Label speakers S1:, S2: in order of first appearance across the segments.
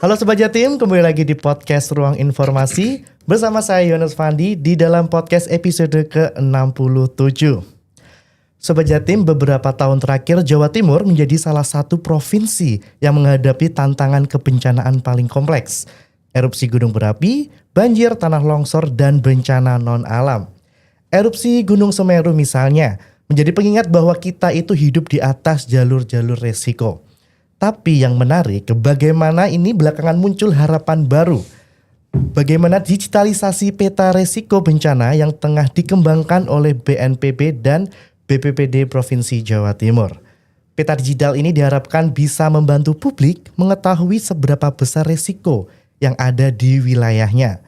S1: Halo Sobat Jatim, kembali lagi di podcast Ruang Informasi bersama saya Yones Fandi di dalam podcast episode ke-67. Sobat Jatim, beberapa tahun terakhir Jawa Timur menjadi salah satu provinsi yang menghadapi tantangan kebencanaan paling kompleks. Erupsi gunung berapi, banjir, tanah longsor, dan bencana non-alam. Erupsi Gunung Semeru misalnya menjadi pengingat bahwa kita itu hidup di atas jalur-jalur resiko. Tapi yang menarik, bagaimana ini belakangan muncul harapan baru. Bagaimana digitalisasi peta resiko bencana yang tengah dikembangkan oleh BNPB dan BPBD Provinsi Jawa Timur. Peta digital ini diharapkan bisa membantu publik mengetahui seberapa besar resiko yang ada di wilayahnya.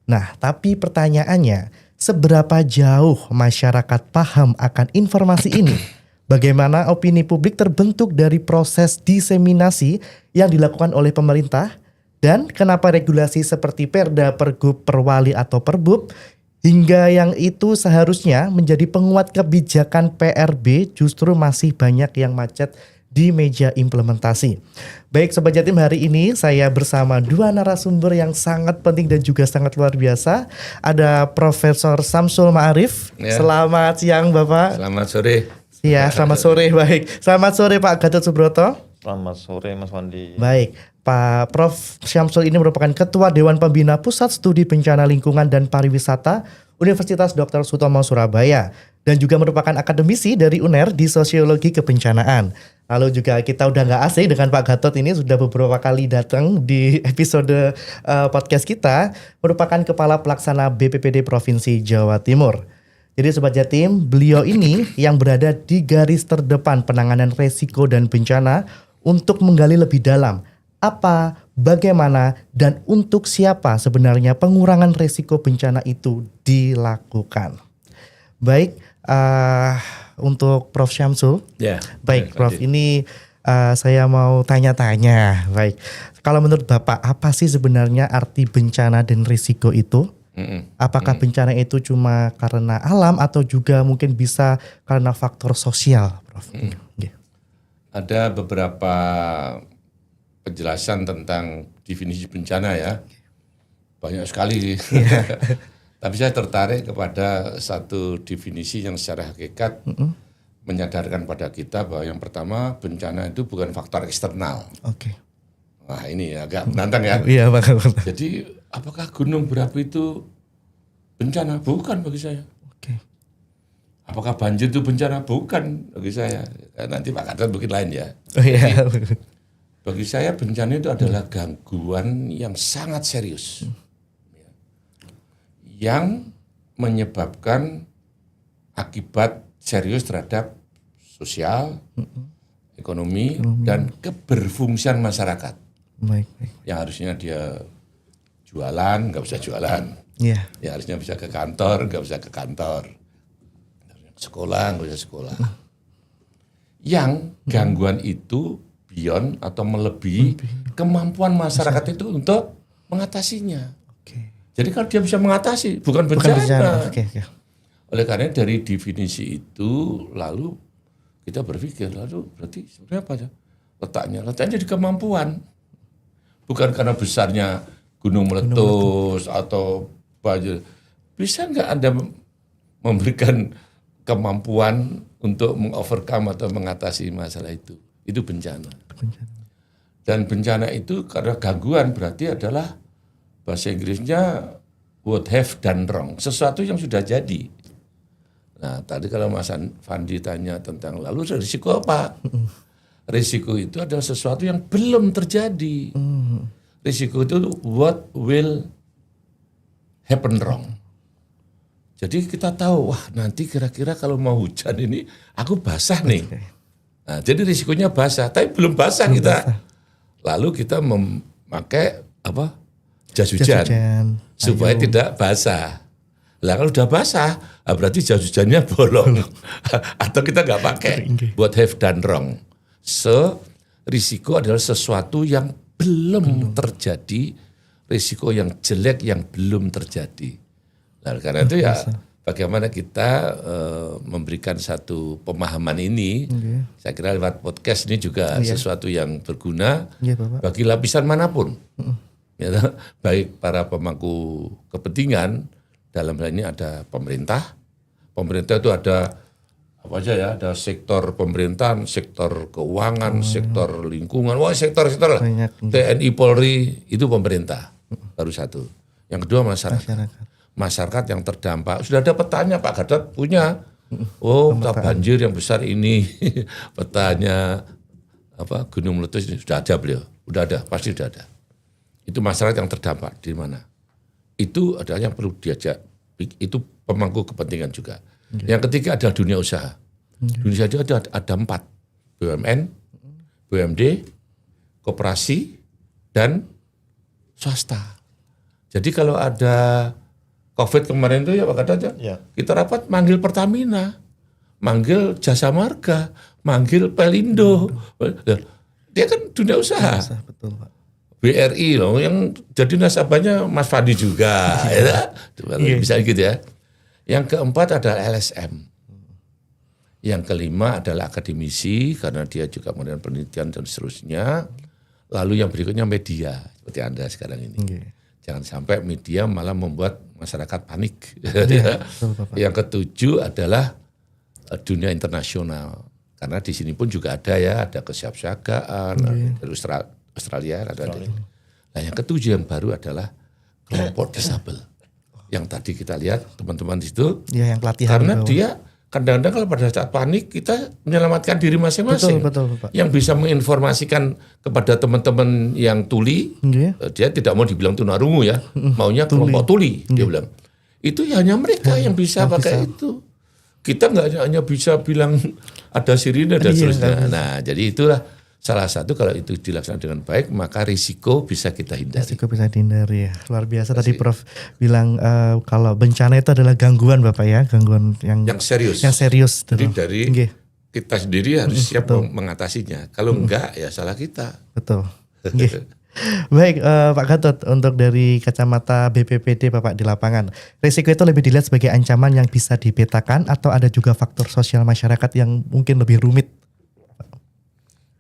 S1: Nah, tapi pertanyaannya, seberapa jauh masyarakat paham akan informasi ini? Bagaimana opini publik terbentuk dari proses diseminasi yang dilakukan oleh pemerintah? Dan kenapa regulasi seperti Perda, Pergub, Perwali atau Perbub hingga yang itu seharusnya menjadi penguat kebijakan PRB justru masih banyak yang macet di meja implementasi? Baik Sobat Jatim, hari ini saya bersama dua narasumber yang sangat penting dan juga sangat luar biasa. Ada Profesor Samsul Ma'arif. Ya. Selamat siang Bapak.
S2: Selamat sore.
S1: Ya, selamat sore. Baik. Selamat sore Pak Gatot Subroto.
S3: Selamat sore Mas Wandi.
S1: Baik. Pak Prof. Syamsul ini merupakan Ketua Dewan Pembina Pusat Studi Bencana Lingkungan dan Pariwisata Universitas Dr. Sutomo Surabaya dan juga merupakan akademisi dari UNER di Sosiologi Kebencanaan. Lalu juga kita udah nggak asing dengan Pak Gatot, ini sudah beberapa kali datang di episode podcast kita, merupakan Kepala Pelaksana BPBD Provinsi Jawa Timur. Jadi Sobat Jatim, beliau ini yang berada di garis terdepan penanganan resiko dan bencana untuk menggali lebih dalam apa, bagaimana, dan untuk siapa sebenarnya pengurangan resiko bencana itu dilakukan. Baik, untuk Prof. Syamsul.
S2: Ya.
S1: Baik, Prof. Ini saya mau tanya-tanya. Baik, kalau menurut Bapak, apa sih sebenarnya arti bencana dan risiko itu? Apakah bencana itu cuma karena alam atau juga mungkin bisa karena faktor sosial, Prof?
S2: Ada beberapa penjelasan tentang definisi bencana ya. Banyak sekali. Tapi saya tertarik kepada satu definisi yang secara hakikat menyadarkan pada kita bahwa yang pertama, bencana itu bukan faktor eksternal.
S1: Oke.
S2: Wah, ini agak menantang ya.
S1: Iya, Pak.
S2: Jadi apakah gunung berapi itu bencana? Bukan bagi saya.
S1: Oke.
S2: Apakah banjir itu bencana? Bukan bagi saya. Nanti Pak Gatot mungkin lain ya.
S1: Oh iya.
S2: Bagi saya bencana itu adalah gangguan yang sangat serius. Yang menyebabkan akibat serius terhadap sosial, ekonomi, dan keberfungsian masyarakat.
S1: Baik.
S2: Yang harusnya dia jualan, nggak bisa jualan.
S1: Iya.
S2: Yang harusnya bisa ke kantor, nggak bisa ke kantor. Sekolah, nggak bisa sekolah. Yang gangguan itu beyond atau melebihi kemampuan masyarakat itu untuk mengatasinya.
S1: Oke.
S2: Jadi kalau dia bisa mengatasi, bukan bencana.
S1: Oke.
S2: Oleh karena dari definisi itu, lalu kita berpikir, lalu berarti sebenarnya apa ya? Letaknya di kemampuan. Bukan karena besarnya gunung meletus atau banjir. Bisa nggak Anda memberikan kemampuan untuk mengovercome atau mengatasi masalah itu? Itu bencana. Dan bencana itu karena gangguan berarti adalah bahasa Inggrisnya what have done wrong. Sesuatu yang sudah jadi. Nah tadi kalau Mas Fandi tanya tentang lalu risiko apa? Risiko itu adalah sesuatu yang belum terjadi. Risiko itu what will happen wrong. Jadi kita tahu, wah nanti kira-kira kalau mau hujan ini aku basah nih. Nah, jadi risikonya basah, tapi belum basah kita. Lalu kita memakai jas hujan supaya tidak basah. Lah kalau udah basah, berarti jas hujannya bolong atau kita nggak pakai buat have done wrong. Risiko adalah sesuatu yang belum terjadi, risiko yang jelek yang belum terjadi. Nah, karena itu ya bagaimana kita memberikan satu pemahaman ini. Saya kira lewat podcast ini juga sesuatu yang berguna bagi lapisan manapun. Ya, baik para pemangku kepentingan, dalam hal ini ada pemerintah. Pemerintah itu ada apa aja ya, ada sektor pemerintahan, sektor keuangan, sektor lingkungan, sektor-sektor lah. TNI, Polri, itu pemerintah, baru satu. Yang kedua masyarakat. Masyarakat yang terdampak, sudah ada petanya Pak Gatot punya. Peta banjir yang besar ini, petanya gunung meletus ini sudah ada beliau, udah ada, pasti sudah ada. Itu masyarakat yang terdampak di mana? Itu adalah yang perlu diajak, itu pemangku kepentingan juga. Yang ketiga adalah dunia usaha. Dunia usaha itu ada 4, BUMN, BUMD, koperasi, dan swasta. Jadi kalau ada COVID kemarin itu ya Pak Gatot ya, kita rapat manggil Pertamina, manggil Jasa Marga, manggil Pelindo. Dia kan dunia usaha.
S1: Betul, Pak.
S2: BRI loh, yang jadi nasabahnya Mas Fandi juga. Ya, bisa gitu ya. Yang keempat adalah LSM. Yang kelima adalah akademisi, karena dia juga melakukan penelitian dan seterusnya. Lalu yang berikutnya media, seperti Anda sekarang ini. Jangan sampai media malah membuat masyarakat panik. Yang ketujuh adalah dunia internasional. Karena di sini pun juga ada ya, ada kesiapsiagaan, dari Australia ada. Nah yang ketujuh yang baru adalah kelompok disabel. Yang tadi kita lihat teman-teman di situ, yang pelatihan. Karena dia kadang-kadang kalau pada saat panik kita menyelamatkan diri masing-masing.
S1: Betul, Pak.
S2: Yang bisa menginformasikan kepada teman-teman yang tuli, dia tidak mau dibilang tunarungu ya, maunya kelompok tuli, dia bilang. Itu ya hanya mereka yang bisa pakai itu. Kita nggak hanya bisa bilang ada sirine dan seterusnya. Nah jadi itulah salah satu, kalau itu dilaksanakan dengan baik maka risiko bisa kita hindari.
S1: Risiko bisa dihindari ya. Luar biasa. Tadi Prof bilang kalau bencana itu adalah gangguan Bapak ya. Gangguan yang
S2: serius.
S1: Yang serius.
S2: Jadi dari kita sendiri harus siap mengatasinya. Kalau enggak ya salah kita.
S1: Betul. Baik Pak Gatot, untuk dari kacamata BPPD Bapak di lapangan, risiko itu lebih dilihat sebagai ancaman yang bisa dipetakan atau ada juga faktor sosial masyarakat yang mungkin lebih rumit?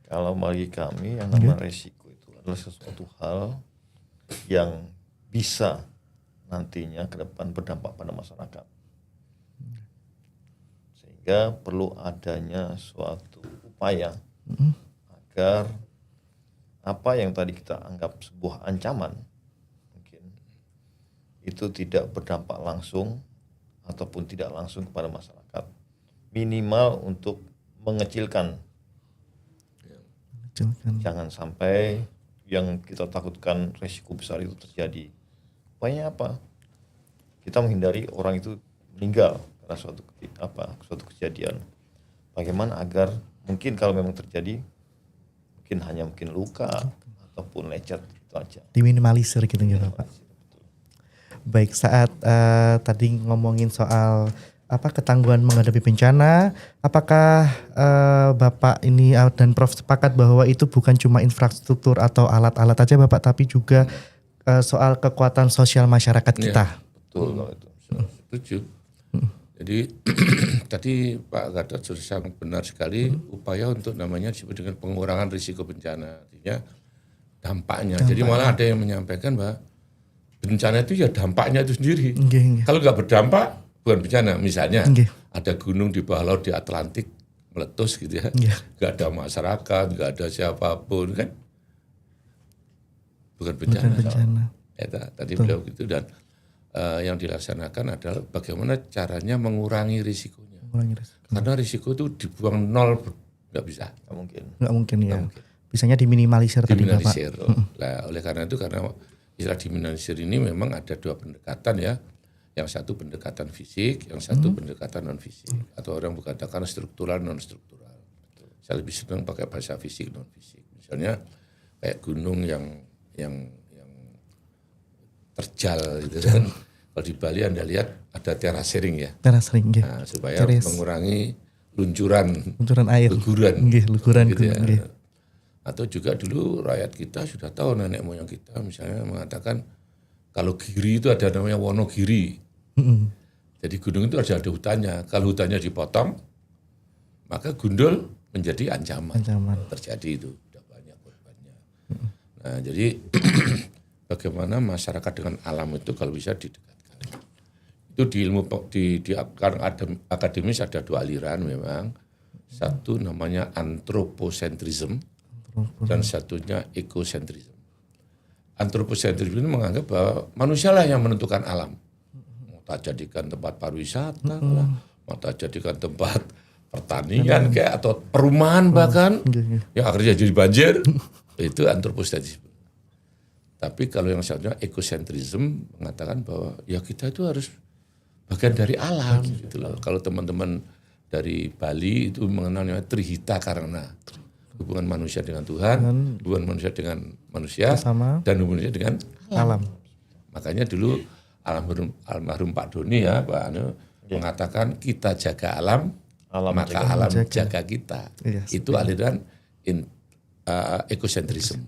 S3: Kalau bagi kami yang namanya risiko itu adalah sesuatu hal yang bisa nantinya ke depan berdampak pada masyarakat. Sehingga perlu adanya suatu upaya agar apa yang tadi kita anggap sebuah ancaman mungkin itu tidak berdampak langsung ataupun tidak langsung kepada masyarakat. Minimal untuk mengecilkan. Jangan sampai yang kita takutkan risiko besar itu terjadi. Upayanya apa? Kita menghindari orang itu meninggal karena suatu kejadian. Bagaimana agar mungkin kalau memang terjadi mungkin luka ataupun lecet itu aja.
S1: Diminimalisir gitu ya Pak. Baik, saat tadi ngomongin soal ketangguhan menghadapi bencana, apakah Bapak ini dan Prof sepakat bahwa itu bukan cuma infrastruktur atau alat-alat aja Bapak, tapi juga soal kekuatan sosial masyarakat kita?
S3: Betul kalau itu.
S2: Setuju. Jadi tadi Pak Gatot sudah sangat benar sekali, upaya untuk namanya disebut dengan pengurangan risiko bencana, artinya dampaknya. Jadi malah ada yang menyampaikan bahwa bencana itu ya dampaknya itu sendiri. Kalau nggak berdampak bukan bencana, misalnya ada gunung di bawah laut di Atlantik meletus gitu ya, nggak ada masyarakat, nggak ada siapapun kan, bukan bencana. Ya, tadi beliau gitu, dan yang dilaksanakan adalah bagaimana caranya mengurangi risikonya. Karena risiko itu dibuang nol nggak bisa.
S1: Nggak mungkin ya. Bisanya diminimalisir tadi Bapak.
S2: Nah, oleh karena itu, karena istilah diminimalisir ini memang ada dua pendekatan ya. Yang satu pendekatan fisik, yang satu pendekatan non fisik, atau orang mengatakan struktural non struktural. Saya lebih senang pakai bahasa fisik non fisik. Misalnya kayak gunung yang terjal gitu kan. Kalau di Bali Anda lihat ada terasering ya.
S1: Terasering ya.
S2: Nah, supaya mengurangi luncuran
S1: air. Luguran
S2: gitu ya. Atau juga dulu rakyat kita sudah tahu, nenek moyang kita misalnya mengatakan kalau giri itu ada namanya Wonogiri. Jadi gunung itu harus ada hutannya. Kalau hutannya dipotong, maka gundul menjadi ancaman. Terjadi itu, sudah banyak korbannya. Nah, jadi bagaimana masyarakat dengan alam itu kalau bisa didekatkan. Itu di ilmu di akademis ada 2 aliran memang. Satu namanya anthropocentrism dan satunya ecocentrism. Anthropocentrism ini menganggap bahwa manusialah yang menentukan alam. Mau tak jadikan tempat pariwisata lah, mau tak jadikan tempat pertanian kayak atau perumahan bahkan yang akhirnya jadi banjir. Itu anthropocentrism. Tapi kalau yang satunya ecocentrism mengatakan bahwa ya kita itu harus bagian dari alam gitu loh. Kalau teman-teman dari Bali itu mengenalnya Trihita Karana, hubungan manusia dengan Tuhan, hubungan manusia dengan manusia, dan hubungannya dengan alam. Makanya dulu almarhum Pak Doni ya, Pak Anu mengatakan kita jaga alam maka alam jaga kita. Itu aliran ecocentrism.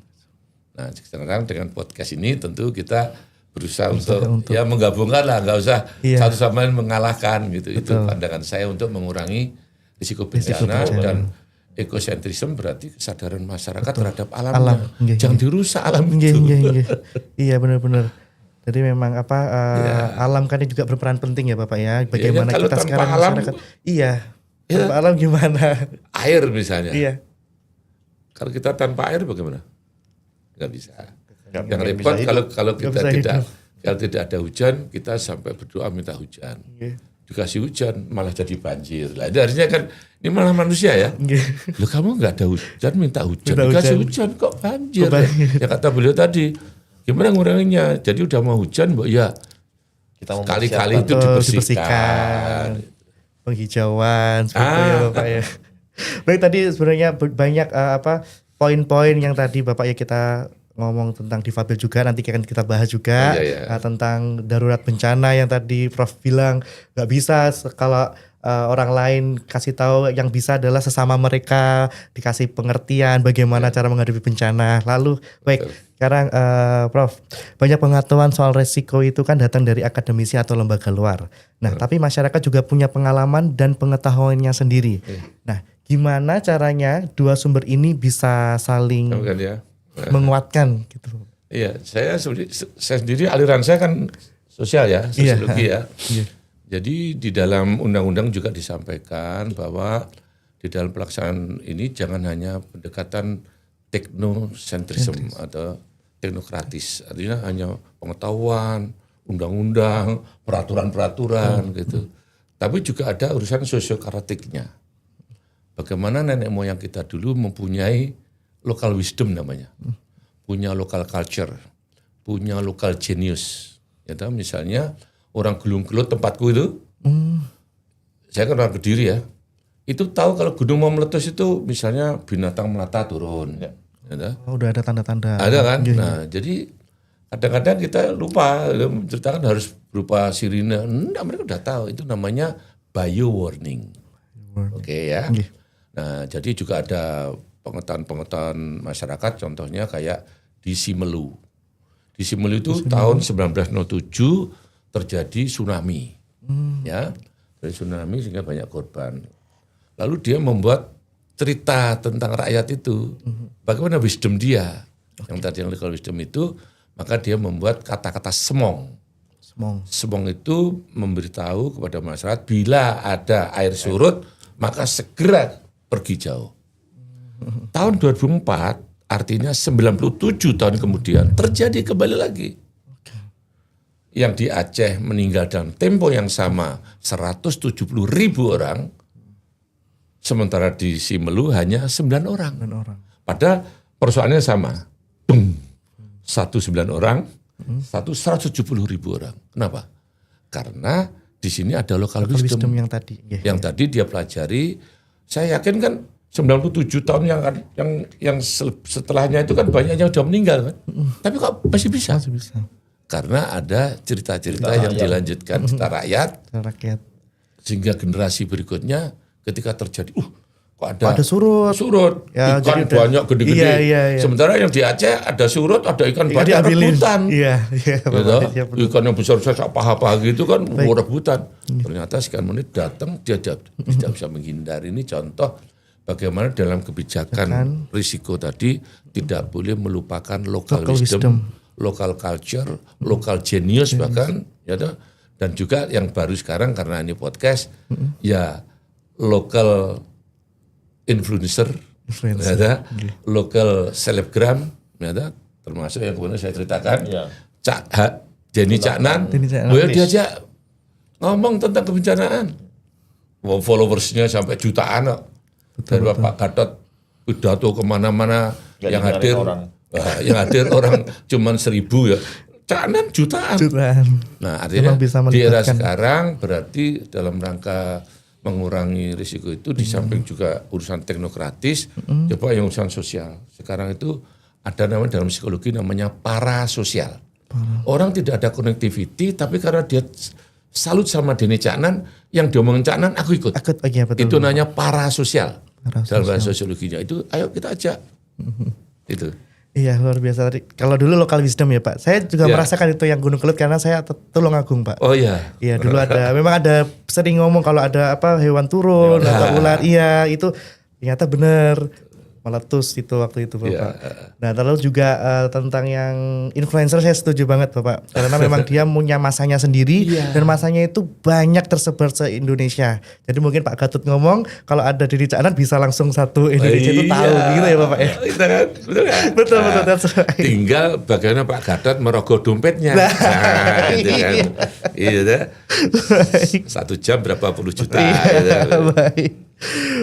S2: Nah sekarang dengan podcast ini tentu kita berusaha untuk ya menggabungkan lah, nggak usah satu sama lain mengalahkan gitu. Betul. Itu pandangan saya untuk mengurangi risiko bencana dan ekosentrisme berarti kesadaran masyarakat terhadap alamnya. Jangan dirusak alam itu.
S1: Iya benar-benar. Jadi memang alam kan juga berperan penting ya Bapak ya. Bagaimana kita sekarang
S2: alam,
S1: masyarakat. Tanpa alam gimana?
S2: Air misalnya.
S1: Iya.
S2: Kalau kita tanpa air bagaimana? Nggak bisa. Yang repot kalau kita tidak ada hujan, kita sampai berdoa minta hujan. Dikasih hujan malah jadi banjir. Lah harusnya kan ini malah manusia ya. Loh kamu nggak ada hujan minta hujan, dikasih hujan kok banjir. Ya kata beliau tadi, gimana nguranginnya? Jadi udah mau hujan, ya kita kali-kali itu dibersihkan.
S1: Penghijauan seperti itu ya Bapak ya. Baik, tadi sebenarnya banyak poin-poin yang tadi Bapak ya kita ngomong tentang difabel juga, nanti akan kita bahas juga tentang darurat bencana yang tadi Prof bilang nggak bisa kalau orang lain kasih tahu, yang bisa adalah sesama mereka dikasih pengertian bagaimana cara menghadapi bencana. Lalu baik, sekarang Prof, banyak pengetahuan soal resiko itu kan datang dari akademisi atau lembaga luar. Nah, tapi masyarakat juga punya pengalaman dan pengetahuannya sendiri. Nah, gimana caranya dua sumber ini bisa saling menguatkan gitu?
S2: Iya, saya sendiri aliran saya kan sosial ya, sosiologi ya. Jadi di dalam undang-undang juga disampaikan bahwa di dalam pelaksanaan ini jangan hanya pendekatan teknosentrisme atau teknokratis, artinya hanya pengetahuan, undang-undang, peraturan-peraturan gitu. Tapi juga ada urusan sosiokarakternya. Bagaimana nenek moyang kita dulu mempunyai local wisdom namanya, punya local culture, punya local genius. Ya, misalnya orang Gelung Gelut tempatku itu, saya kan orang Kediri ya, itu tahu kalau gunung mau meletus itu misalnya binatang melata turun. Ya.
S1: Udah ada tanda-tanda.
S2: Ada kan? Nah, jadi kadang-kadang kita lupa menceritakan harus berupa sirine. Enggak, mereka udah tahu itu namanya bio warning. Oke ya. Nah, jadi juga ada pengetahuan masyarakat, contohnya kayak di Simelu. Di Simelu itu tahun 1907 terjadi tsunami, ya, dari tsunami sehingga banyak korban. Lalu dia membuat cerita tentang rakyat itu, bagaimana wisdom dia, yang tadi yang legal wisdom itu, maka dia membuat kata-kata semong. Semong itu memberitahu kepada masyarakat bila ada air surut, maka segera pergi jauh. Tahun 2004, artinya 97 tahun kemudian, terjadi kembali lagi. Yang di Aceh meninggal dalam tempo yang sama 170.000 orang, sementara di Simelu hanya 9 orang. Padahal persoalannya sama. Satu 9 orang, satu 170.000 orang. Kenapa? Karena di sini ada local wisdom
S1: yang tadi.
S2: Yang tadi dia pelajari, saya yakin kan 97 tahun yang setelahnya itu kan banyak yang sudah meninggal kan. Tapi kok masih bisa? Karena ada cerita-cerita yang dilanjutkan secara rakyat. Sehingga generasi berikutnya ketika terjadi, kok ada
S1: surut.
S2: surut,
S1: Ya,
S2: ikan
S1: jadi
S2: banyak gede-gede.
S1: Iya.
S2: Sementara yang di Aceh ada surut, ada ikan banyak
S1: Diambilin.
S2: rebutan.
S1: Iya,
S2: Gitu.
S1: Bapak.
S2: Ikan yang besar-besar paha-paha gitu kan rebutan. Ternyata sekian menit datang dia tidak bisa menghindari. Ini contoh bagaimana dalam kebijakan risiko tadi tidak boleh melupakan local wisdom, local culture, local genius bahkan ya toh. Dan juga yang baru sekarang karena ini podcast ya local influencer. Ya, local selebgram ya, termasuk yang kemudian saya ceritakan Denny Caknan, beliau diajak ngomong tentang kebencanaan, followersnya sampai jutaan kok. Dan Pak Gatot pidato kemana-mana yang hadir orang cuman 1.000 ya, Caknan jutaan. Nah artinya di era sekarang berarti dalam rangka mengurangi risiko itu di samping juga urusan teknokratis, coba yang urusan sosial. Sekarang itu ada namanya dalam psikologi namanya parasosial. Orang tidak ada connectivity, tapi karena dia salut sama Denny Caknan, yang diomongin Caknan aku ikut. Itu namanya parasosial. Dalam bahasa sosiologinya itu, ayo kita ajak. Itu.
S1: Iya luar biasa tadi. Kalau dulu local wisdom ya Pak, saya juga merasakan itu yang Gunung Kelut karena saya Tulungagung Pak.
S2: Oh iya.
S1: Iya dulu memang ada sering ngomong kalau ada hewan turun atau ular, iya itu ternyata benar meletus itu waktu itu Bapak. Nah terus juga tentang yang influencer saya setuju banget Bapak, karena memang dia punya masanya sendiri dan masanya itu banyak tersebar se-Indonesia. Jadi mungkin Pak Gatot ngomong kalau ada Denny Caknan bisa langsung satu Indonesia itu tahu gitu ya Bapak ya. Betul.
S2: Tinggal bagaimana Pak Gatot merogoh dompetnya. Itu kan. Iya. 1 jam berapa puluh juta.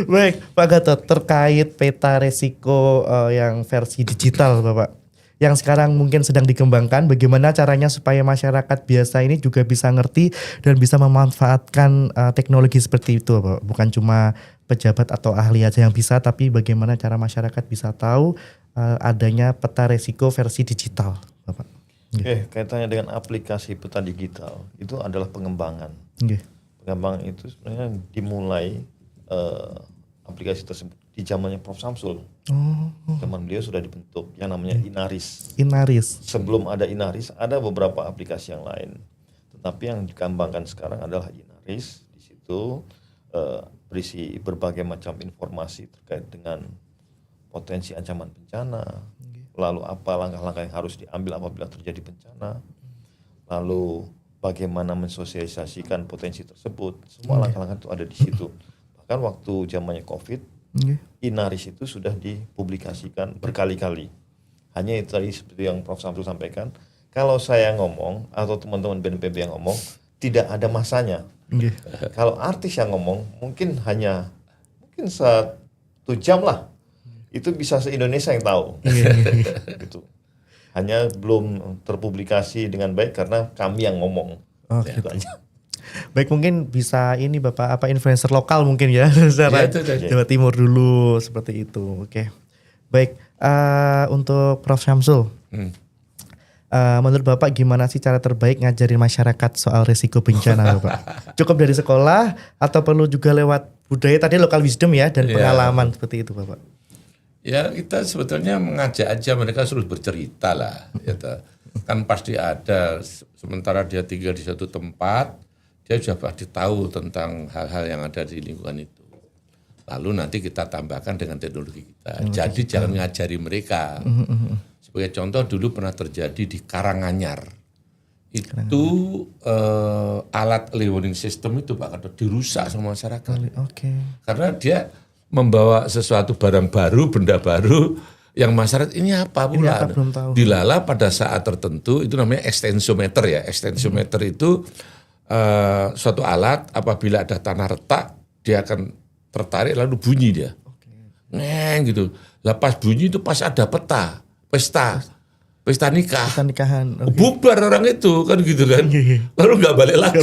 S1: Baik, Pak Gatot, terkait peta resiko yang versi digital Bapak, yang sekarang mungkin sedang dikembangkan, bagaimana caranya supaya masyarakat biasa ini juga bisa ngerti dan bisa memanfaatkan teknologi seperti itu Bapak. Bukan cuma pejabat atau ahli aja yang bisa, tapi bagaimana cara masyarakat bisa tahu adanya peta resiko versi digital Bapak.
S3: Kaitannya dengan aplikasi peta digital, itu adalah pengembangan. Pengembangan itu sebenarnya dimulai aplikasi tersebut di zamannya Prof. Samsul. Zaman beliau sudah dibentuk yang namanya Inaris. Sebelum ada Inaris ada beberapa aplikasi yang lain. Tetapi yang dikembangkan sekarang adalah Inaris. Di situ berisi berbagai macam informasi terkait dengan potensi ancaman bencana. Lalu apa langkah-langkah yang harus diambil apabila terjadi bencana. Lalu bagaimana mensosialisasikan potensi tersebut. Semua langkah-langkah itu ada di situ. Bahkan waktu zamannya COVID, Inaris itu sudah dipublikasikan berkali-kali. Hanya itu tadi seperti yang Prof. Samsul sampaikan, kalau saya ngomong atau teman-teman BNPB yang ngomong, tidak ada masanya. Kalau artis yang ngomong, mungkin 1 jam lah. Itu bisa se-Indonesia yang tahu. Gitu. Hanya belum terpublikasi dengan baik karena kami yang ngomong. Itu aja.
S1: Baik, mungkin bisa ini Bapak influencer lokal mungkin ya secara Jawa Timur dulu seperti itu. Oke. Baik, untuk Prof. Syamsul. Menurut Bapak gimana sih cara terbaik ngajarin masyarakat soal risiko bencana Bapak? Cukup dari sekolah atau perlu juga lewat budaya tadi local wisdom ya dan pengalaman seperti itu Bapak?
S2: Ya kita sebetulnya mengajak aja mereka suruh bercerita lah. Kan pasti ada, sementara dia tinggal di suatu tempat, dia sudah pasti tahu tentang hal-hal yang ada di lingkungan itu. Lalu nanti kita tambahkan dengan teknologi kita. Jadi jangan ngajari mereka. Sebagai contoh dulu pernah terjadi di Karanganyar. Itu alat early warning system itu Pak Gatot dirusak sama masyarakat. Karena dia membawa sesuatu barang baru, benda baru yang masyarakat ini apa pula. Dilala pada saat tertentu itu namanya extensometer ya. Extensometer itu suatu alat apabila ada tanah retak dia akan tertarik lalu bunyi dia. Neng gitu. Lepas bunyi itu pas ada pesta nikah.
S1: Pesta nikahan.
S2: Bubar orang itu kan gitu kan. Lalu nggak balik lagi.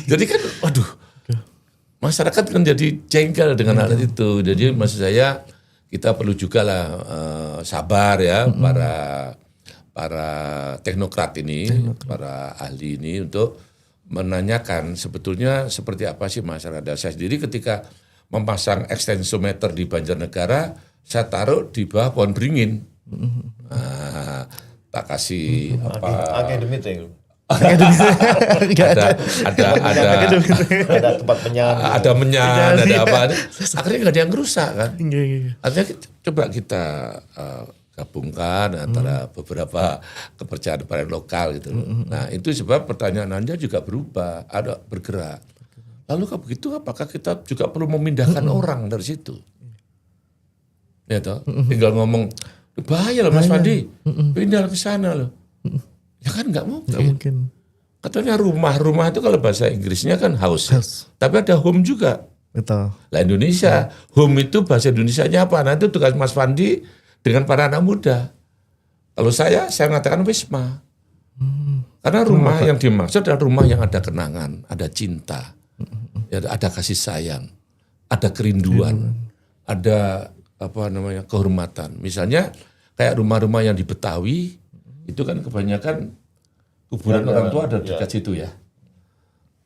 S2: Jadi kan waduh. Masyarakat kan jadi jengkel dengan hal itu. Jadi maksud saya kita perlu juga lah sabar ya para teknokrat ini, para ahli ini untuk menanyakan sebetulnya seperti apa sih masyarakat. Saya sendiri ketika memasang ekstensometer di Banjarnegara, saya taruh di bawah pohon beringin. Nah, tak kasih
S3: Akademi itu.
S2: ada
S3: Ada tempat menyan.
S2: ada menyan, ada apa. Akhirnya nggak ada yang rusak kan. Artinya coba kita gabungkan antara beberapa kepercayaan lokal gitu. Nah itu sebab pertanyaan Anda juga berubah, ada bergerak. Lalu kalau begitu apakah kita juga perlu memindahkan orang dari situ? Ya toh, tinggal ngomong bahaya loh Mas Fandi, pindah ke sana loh. Ya kan nggak mungkin. Katanya rumah itu kalau bahasa Inggrisnya kan house. Tapi ada home juga.
S1: Betul.
S2: Lah Indonesia, home itu bahasa Indonesianya apa? Nanti tugas Mas Fandi dengan para anak muda. Kalau saya mengatakan wisma. Karena rumah yang dimaksud adalah rumah yang ada kenangan, ada cinta, ada kasih sayang, ada kerinduan, ada kehormatan. Misalnya kayak rumah-rumah yang di Betawi, itu kan kebanyakan kuburan orang tua ada dekat situ ya.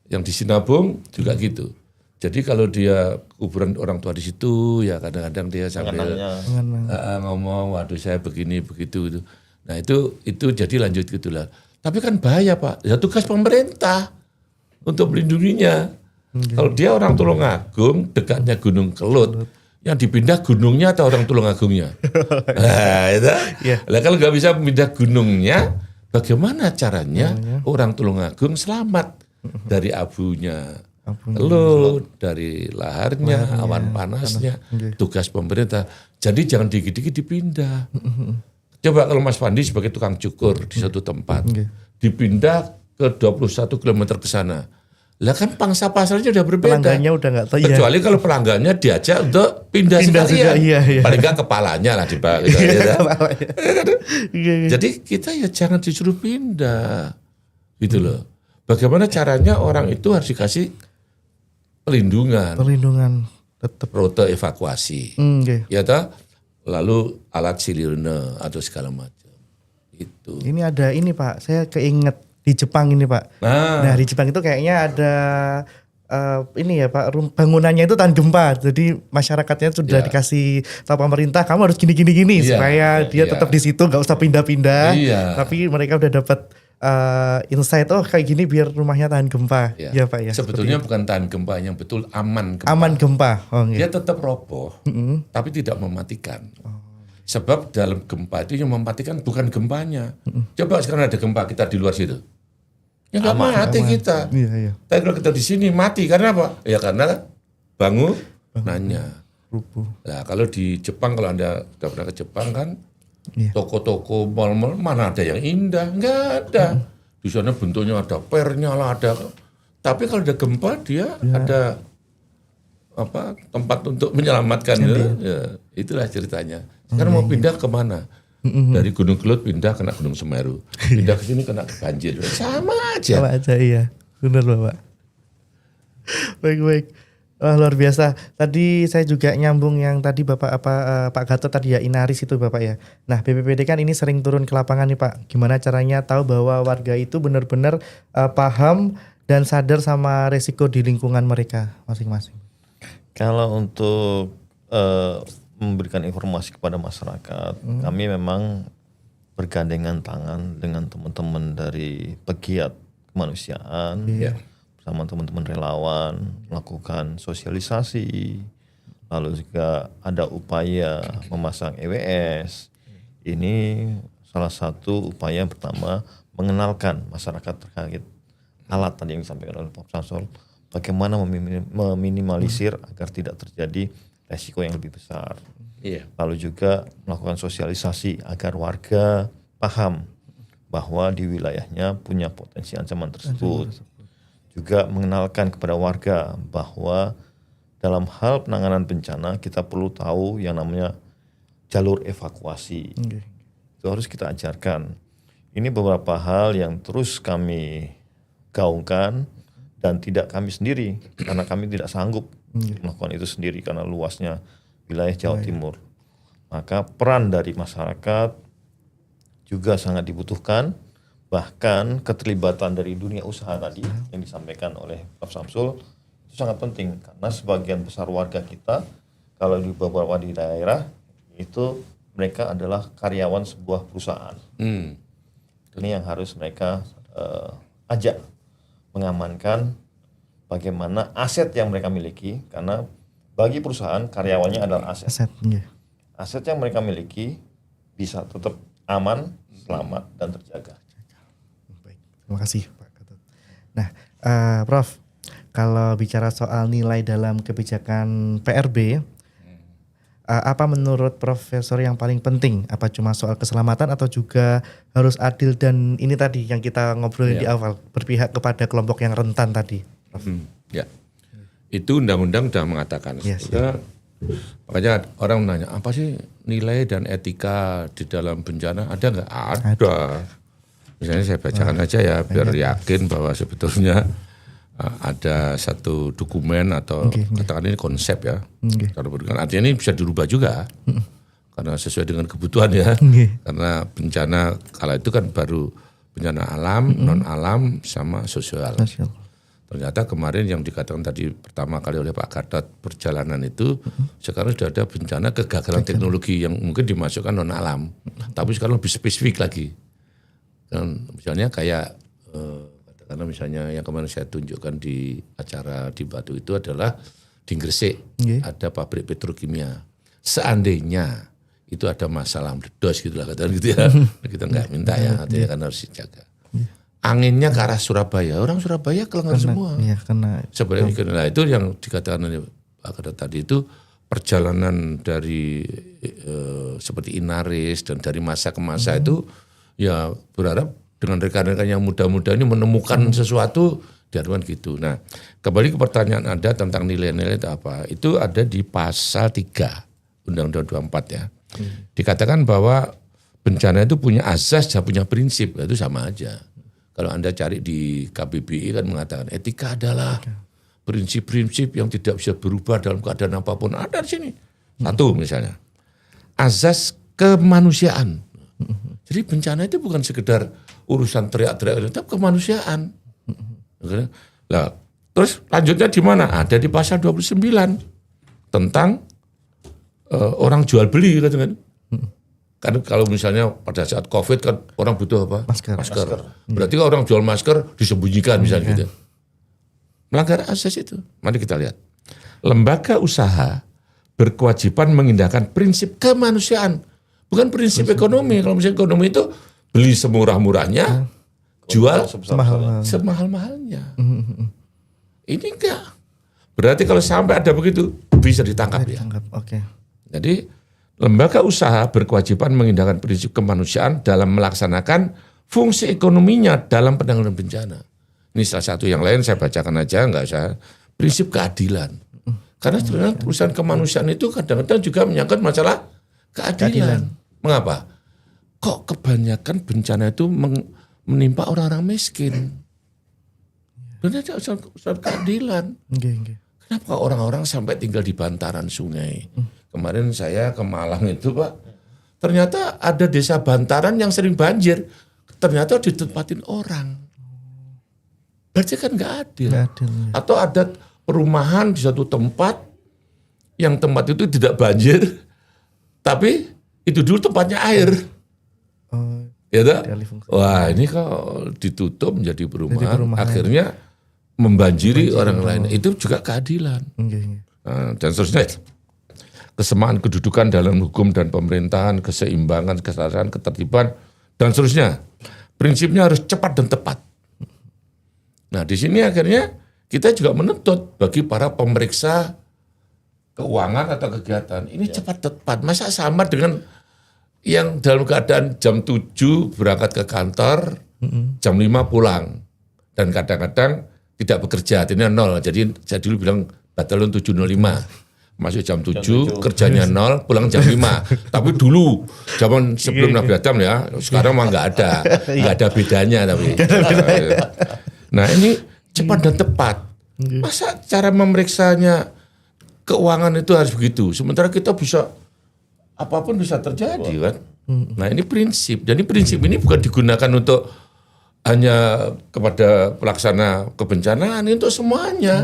S2: Yang di Sinabung juga gitu. Jadi kalau dia kuburan orang tua di situ, ya kadang-kadang dia sambil ngomong, waduh saya begini begitu itu. Nah itu jadi lanjut gitulah. Tapi kan bahaya Pak. Ya tugas pemerintah untuk melindunginya. Kalau dia orang Tulungagung, dekatnya Gunung Kelut, yang dipindah gunungnya atau orang Tulungagungnya? Nah, itu. Lah kalau nggak bisa pindah gunungnya, bagaimana caranya orang Tulungagung selamat dari abunya Kelut, dari laharnya, awan panasnya, tugas pemerintah. Jadi jangan dikit-dikit dipindah. Coba kalau Mas Fandi sebagai tukang cukur di satu tempat, dipindah ke 21 km ke sana. Lah kan pangsa pasarnya udah berbeda.
S1: Pelanggannya udah nggak tahu.
S2: Kecuali kalau pelanggannya diajak untuk pindah sekalian. Iya. Paling nggak kepalanya lah di bawah. Jadi kita ya jangan disuruh pindah, gitu loh. Bagaimana caranya orang itu harus dikasih perlindungan,
S1: tetap
S2: rute evakuasi, ya toh. Lalu alat silirne atau segala macam. Itu.
S1: Ini ada ini Pak, saya keinget di Jepang ini Pak. Nah di Jepang itu kayaknya ada ini ya Pak, bangunannya itu tahan gempa. Jadi masyarakatnya sudah dikasih tahu pemerintah, kamu harus gini supaya dia tetap di situ, nggak usah pindah-pindah. Tapi mereka udah dapat insight, kayak gini biar rumahnya tahan gempa. Ya Pak ya.
S2: Sebetulnya bukan tahan gempa, yang betul aman gempa.
S1: Aman gempa.
S2: Dia tetap roboh, tapi tidak mematikan. Sebab dalam gempa itu yang mematikan bukan gempanya. Coba sekarang ada gempa kita di luar situ. Ya nggak mati kita.
S1: Iya.
S2: Tapi kalau kita di sini mati karena apa? Ya karena bangunannya.
S1: Rubuh.
S2: Nah kalau di Jepang, kalau Anda sudah pernah ke Jepang kan, toko-toko, mal-mal mana ada yang indah? Nggak ada. Di sana bentuknya ada pernya lah, ada. Tapi kalau ada gempa dia ada tempat untuk menyelamatkan. Ya, itulah ceritanya. Sekarang mau pindah kemana? Dari Gunung Kelut pindah kena Gunung Semeru, pindah ke sini kena banjir, sama aja.
S1: Sama aja iya, benar Bapak. Baik. Luar biasa. Tadi saya juga nyambung yang tadi Bapak Pak Gatot tadi ya, Inaris itu Bapak ya. Nah BPPD kan ini sering turun ke lapangan nih Pak. Gimana caranya tahu bahwa warga itu benar-benar paham dan sadar sama resiko di lingkungan mereka masing-masing?
S3: Kalau untuk memberikan informasi kepada masyarakat, kami memang bergandengan tangan dengan teman-teman dari pegiat kemanusiaan, bersama teman-teman relawan, melakukan sosialisasi, lalu juga ada upaya memasang EWS. Ini salah satu upaya pertama mengenalkan masyarakat terkait alat tadi yang disampaikan oleh Pak Samsul, bagaimana meminimalisir agar tidak terjadi resiko yang lebih besar. Lalu juga melakukan sosialisasi agar warga paham bahwa di wilayahnya punya potensi ancaman tersebut. Juga mengenalkan kepada warga bahwa dalam hal penanganan bencana kita perlu tahu yang namanya jalur evakuasi. Itu harus kita ajarkan. Ini beberapa hal yang terus kami gaungkan dan tidak kami sendiri, karena kami tidak sanggup melakukan itu sendiri karena luasnya wilayah Jawa Timur. Maka peran dari masyarakat juga sangat dibutuhkan, bahkan keterlibatan dari dunia usaha tadi yang disampaikan oleh Prof. Samsul sangat penting karena sebagian besar warga kita kalau di beberapa di daerah itu mereka adalah karyawan sebuah perusahaan. Ini yang harus mereka ajak mengamankan bagaimana aset yang mereka miliki, karena bagi perusahaan karyawannya adalah aset. Aset yang mereka miliki bisa tetap aman, selamat dan terjaga.
S1: Baik, terima kasih Pak Ketut. Nah, Prof, kalau bicara soal nilai dalam kebijakan PRB, apa menurut Profesor yang paling penting? Apa cuma soal keselamatan atau juga harus adil dan ini tadi yang kita ngobrolin di awal, berpihak kepada kelompok yang rentan tadi?
S2: Ya, itu undang-undang sudah mengatakan. Makanya orang menanya, apa sih nilai dan etika di dalam bencana? Ada nggak? Ada. Misalnya saya bacakan aja ya, biar yakin bahwa sebetulnya ada satu dokumen atau katakan ini konsep ya. Kalau berikan artinya ini bisa dirubah juga karena sesuai dengan kebutuhan ya. Karena bencana kala itu kan baru bencana alam, non alam sama sosial. Ternyata kemarin yang dikatakan tadi pertama kali oleh Pak Gatot perjalanan itu sekarang sudah ada bencana kegagalan teknologi yang mungkin dimasukkan non alam, tapi sekarang lebih spesifik lagi. Dan misalnya kayak karena misalnya yang kemarin saya tunjukkan di acara di Batu itu adalah di Gresik ada pabrik petrokimia. Seandainya itu ada masalah meledos gitu lah katakan gitu ya, kita nggak minta ya, artinya kan harus dijaga. Anginnya ke arah Surabaya, orang Surabaya kelengar semua. Sebenarnya itu yang dikatakan oleh Pak Gatot tadi itu perjalanan dari seperti Inaris dan dari masa ke masa itu ya berharap dengan rekan-rekan yang muda-muda ini menemukan sesuatu di hadapan gitu. Nah, kembali ke pertanyaan Anda tentang nilai-nilai itu apa? Itu ada di pasal 3 Undang-Undang 24 ya. Dikatakan bahwa bencana itu punya asas dan punya prinsip, itu sama aja. Kalau Anda cari di KBBI kan mengatakan etika adalah prinsip-prinsip yang tidak bisa berubah dalam keadaan apapun. Ada di sini. Satu misalnya, azas kemanusiaan. Jadi bencana itu bukan sekedar urusan teriak-teriak, tapi kemanusiaan. Nah, terus lanjutnya di mana? Ada di pasal 29 tentang orang jual beli kan. Kan kalau misalnya pada saat COVID kan orang butuh apa? Masker. Berarti kalau orang jual masker disembunyikan misalnya gitu. Melanggar asas itu. Mari kita lihat. Lembaga usaha berkewajiban mengindahkan prinsip kemanusiaan. Bukan prinsip ekonomi. Kalau misalnya ekonomi itu beli semurah-murahnya, jual semahal-mahalnya. Ini enggak. Berarti kalau sampai ada begitu, bisa ditangkap ya. Jadi lembaga usaha berkewajiban mengindahkan prinsip kemanusiaan dalam melaksanakan fungsi ekonominya dalam penanggulangan bencana. Ini salah satu yang lain saya bacakan aja, enggak usah. Prinsip keadilan. Karena sebenarnya urusan kemanusiaan itu kadang-kadang juga menyangkut masalah keadilan. Mengapa? Kok kebanyakan bencana itu menimpa orang-orang miskin? Benar ada urusan keadilan. Kenapa orang-orang sampai tinggal di bantaran sungai? Kemarin saya ke Malang itu Pak, ternyata ada desa bantaran yang sering banjir, ternyata ditempatin orang. Berarti kan nggak adil. Atau ada perumahan di satu tempat, yang tempat itu tidak banjir, tapi itu dulu tempatnya air. Ya tak? Wah ini kalau ditutup menjadi perumahan, akhirnya membanjiri orang lain. Itu juga keadilan. Nah, dan seterusnya. Kesemaan kedudukan dalam hukum dan pemerintahan, keseimbangan, kesetaraan, ketertiban, dan seterusnya. Prinsipnya harus cepat dan tepat. Nah di sini akhirnya kita juga menuntut bagi para pemeriksa keuangan atau kegiatan. Ini cepat tepat. Masa sama dengan yang dalam keadaan jam 7 berangkat ke kantor, jam 5 pulang. Dan kadang-kadang tidak bekerja, artinya 0. Jadi saya dulu bilang batalion 705. Masuk jam 7, kerjanya 0, pulang jam 5. Tapi dulu, zaman sebelum Nabi Adam ya, sekarang mah nggak ada bedanya. Tapi. Nah ini cepat dan tepat. Masa cara memeriksanya keuangan itu harus begitu? Sementara kita bisa, apapun bisa terjadi kan. Nah ini prinsip. Jadi prinsip ini bukan digunakan untuk hanya kepada pelaksana kebencanaan, ini untuk semuanya.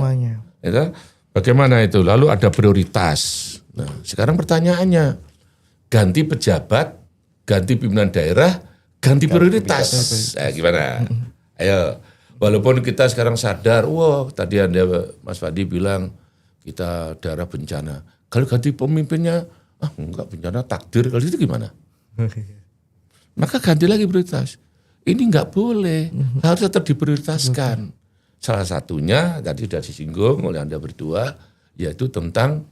S2: Itu, bagaimana itu? Lalu ada prioritas. Nah, sekarang pertanyaannya, ganti pejabat, ganti pimpinan daerah, ganti prioritas. Gimana? Ayo, walaupun kita sekarang sadar, wah tadi Mas Fandi bilang kita daerah bencana. Kalau ganti pemimpinnya, enggak bencana takdir, kalau itu gimana? Maka ganti lagi prioritas. Ini enggak boleh, harus tetap diprioritaskan. Salah satunya tadi sudah disinggung oleh Anda berdua, yaitu tentang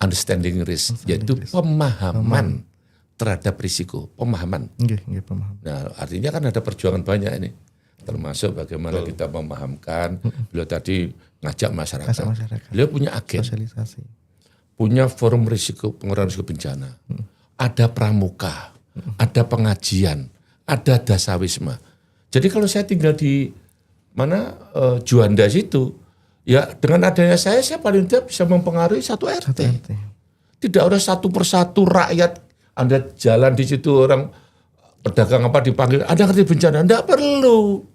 S2: understanding risk, yaitu pemahaman terhadap risiko, pemahaman.
S1: Pemahaman.
S2: Nah, artinya kan ada perjuangan banyak ini, termasuk bagaimana kita memahamkan. Beliau tadi ngajak masyarakat. Beliau punya agen,
S1: Sosialisasi.
S2: punya forum risiko pengurangan risiko bencana, ada pramuka, ada pengajian, ada dasawisma. Jadi kalau saya tinggal di mana Juanda situ, ya dengan adanya saya paling tidak bisa mempengaruhi satu RT. Tidak ada satu persatu rakyat, Anda jalan di situ orang pedagang apa dipanggil, Anda ngerti bencana, enggak perlu.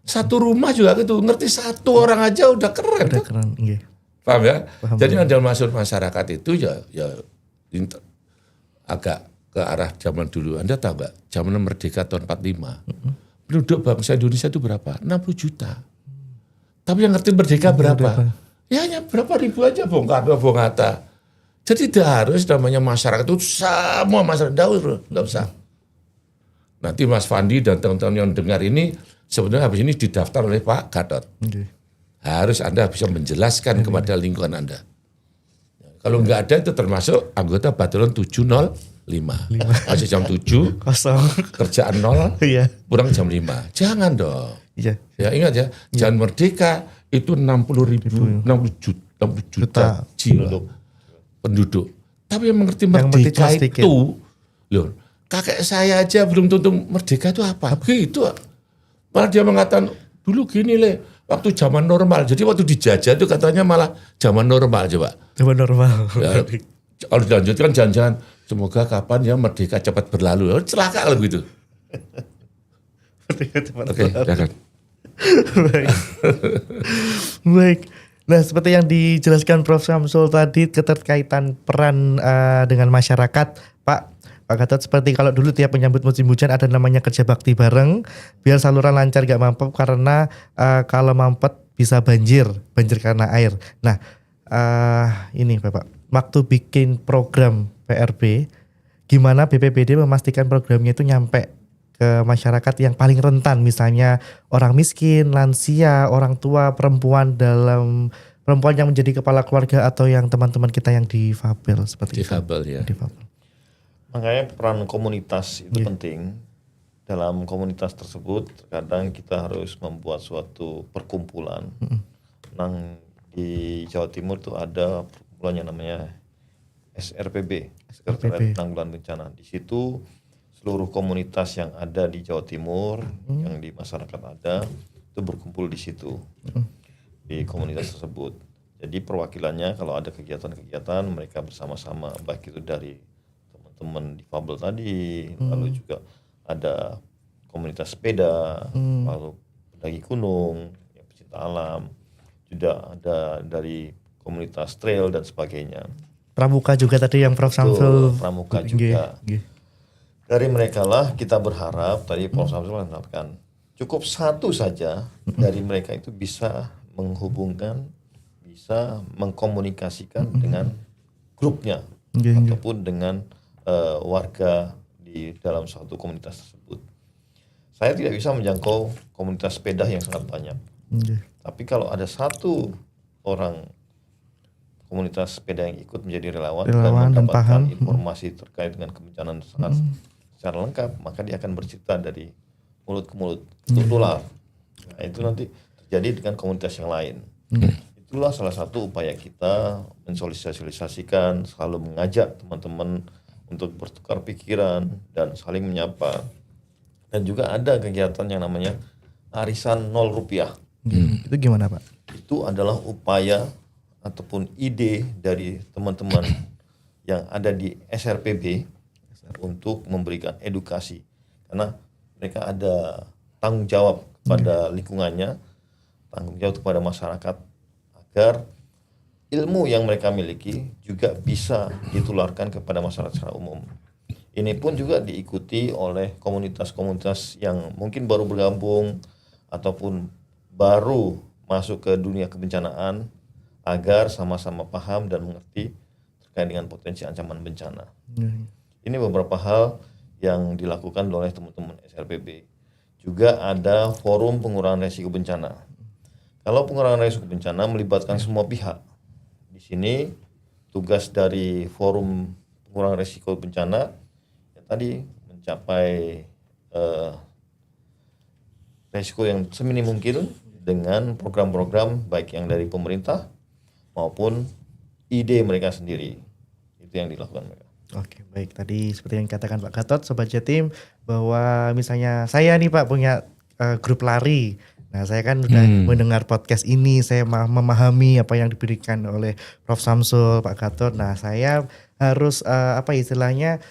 S2: Satu rumah juga gitu, ngerti satu orang aja udah keren.
S1: Udah keren, iya.
S2: Paham ya? Jadi Anda masuk masyarakat itu ya agak ke arah zaman dulu. Anda tahu nggak? Zaman merdeka tahun 45. Penduduk bangsa Indonesia itu berapa? 60 juta. Tapi yang ngerti merdeka berapa? Ya hanya berapa ribu aja, Bung Karno, Bung Hatta. Jadi tidak harus namanya masyarakat itu semua masyarakat, tidak usah. Nanti Mas Fandi dan teman-teman yang dengar ini sebenarnya habis ini didaftar oleh Pak Gatot. Harus Anda bisa menjelaskan kepada lingkungan Anda. Kalau nggak ada itu termasuk anggota Batalon 705. Masih jam 7,
S1: Kosong.
S2: kerjaan 0,
S1: Iya.
S2: pulang jam 5. Jangan dong.
S1: Iya.
S2: Ya ingat ya, Jalan Merdeka itu 60 juta jiwa penduduk. Tapi yang mengerti merdeka itu, loh, kakek saya aja belum tentu merdeka itu apa. Gitu. Malah dia mengatakan, dulu gini waktu zaman normal. Jadi waktu dijajah itu katanya malah zaman normal coba.
S1: Zaman normal.
S2: Ya, kalau dilanjutkan jangan-jangan semoga kapan ya merdeka cepat berlalu. Celaka kalau gitu. Oke, jangan.
S1: Baik. Nah, seperti yang dijelaskan Prof. Samsul tadi keterkaitan peran dengan masyarakat, Pak Gatot, seperti kalau dulu tiap menyambut musim hujan ada namanya kerja bakti bareng, biar saluran lancar gak mampet karena kalau mampet bisa banjir karena air. Nah, ini Bapak, waktu bikin program PRB, gimana BPBD memastikan programnya itu nyampe ke masyarakat yang paling rentan, misalnya orang miskin, lansia, orang tua, perempuan yang menjadi kepala keluarga atau yang teman-teman kita yang difabel seperti
S2: difabel
S1: itu.
S2: Ya.
S1: Difabel.
S3: Makanya peran komunitas itu penting. Dalam komunitas tersebut terkadang kita harus membuat suatu perkumpulan. Di Jawa Timur tuh ada perkumpulan yang namanya SRPB, Sekretariat Penanggulangan Bencana. Di situ seluruh komunitas yang ada di Jawa Timur, yang di masyarakat ada, itu berkumpul di situ, di komunitas tersebut. Jadi perwakilannya kalau ada kegiatan-kegiatan mereka bersama-sama, baik itu dari teman-teman difabel tadi, lalu juga ada komunitas sepeda, lalu pendaki gunung, ya, pecinta alam, juga ada dari komunitas trail dan sebagainya.
S1: Pramuka juga tadi yang Prof. Samsul.
S3: Pramuka juga. Dari mereka lah kita berharap, tadi Prof. Samsul mengatakan, cukup satu saja dari mereka itu bisa menghubungkan, bisa mengkomunikasikan dengan grupnya, ataupun dengan warga di dalam suatu komunitas tersebut. Saya tidak bisa menjangkau komunitas sepeda yang sangat banyak. Tapi kalau ada satu orang komunitas sepeda yang ikut menjadi relawan dan mendapatkan informasi terkait dengan kebencanaan secara lengkap, maka dia akan bercerita dari mulut ke mulut, tular. Nah, itu nanti terjadi dengan komunitas yang lain. Itulah salah satu upaya kita mensosialisasikan, selalu mengajak teman-teman untuk bertukar pikiran dan saling menyapa. Dan juga ada kegiatan yang namanya arisan 0 rupiah.
S1: Itu gimana Pak?
S3: Itu adalah upaya ataupun ide dari teman-teman yang ada di SRPB untuk memberikan edukasi. Karena mereka ada tanggung jawab kepada lingkungannya, tanggung jawab kepada masyarakat agar ilmu yang mereka miliki juga bisa ditularkan kepada masyarakat secara umum. Ini pun juga diikuti oleh komunitas-komunitas yang mungkin baru bergabung ataupun baru masuk ke dunia kebencanaan agar sama-sama paham dan mengerti terkait dengan potensi ancaman bencana. Ini beberapa hal yang dilakukan oleh teman-teman SRBB. Juga ada forum pengurangan risiko bencana. Kalau pengurangan risiko bencana melibatkan semua pihak. Di sini tugas dari forum pengurangan risiko bencana tadi mencapai risiko yang seminim mungkin dengan program-program baik yang dari pemerintah maupun ide mereka sendiri. Itu yang dilakukan mereka.
S1: Oke, baik. Tadi seperti yang dikatakan Pak Gatot, Sobat Jatim, bahwa misalnya saya nih Pak punya grup lari. Nah, saya kan udah mendengar podcast ini, saya memahami apa yang diberikan oleh Prof. Samsul, Pak Gatot. Nah, saya harus istilahnya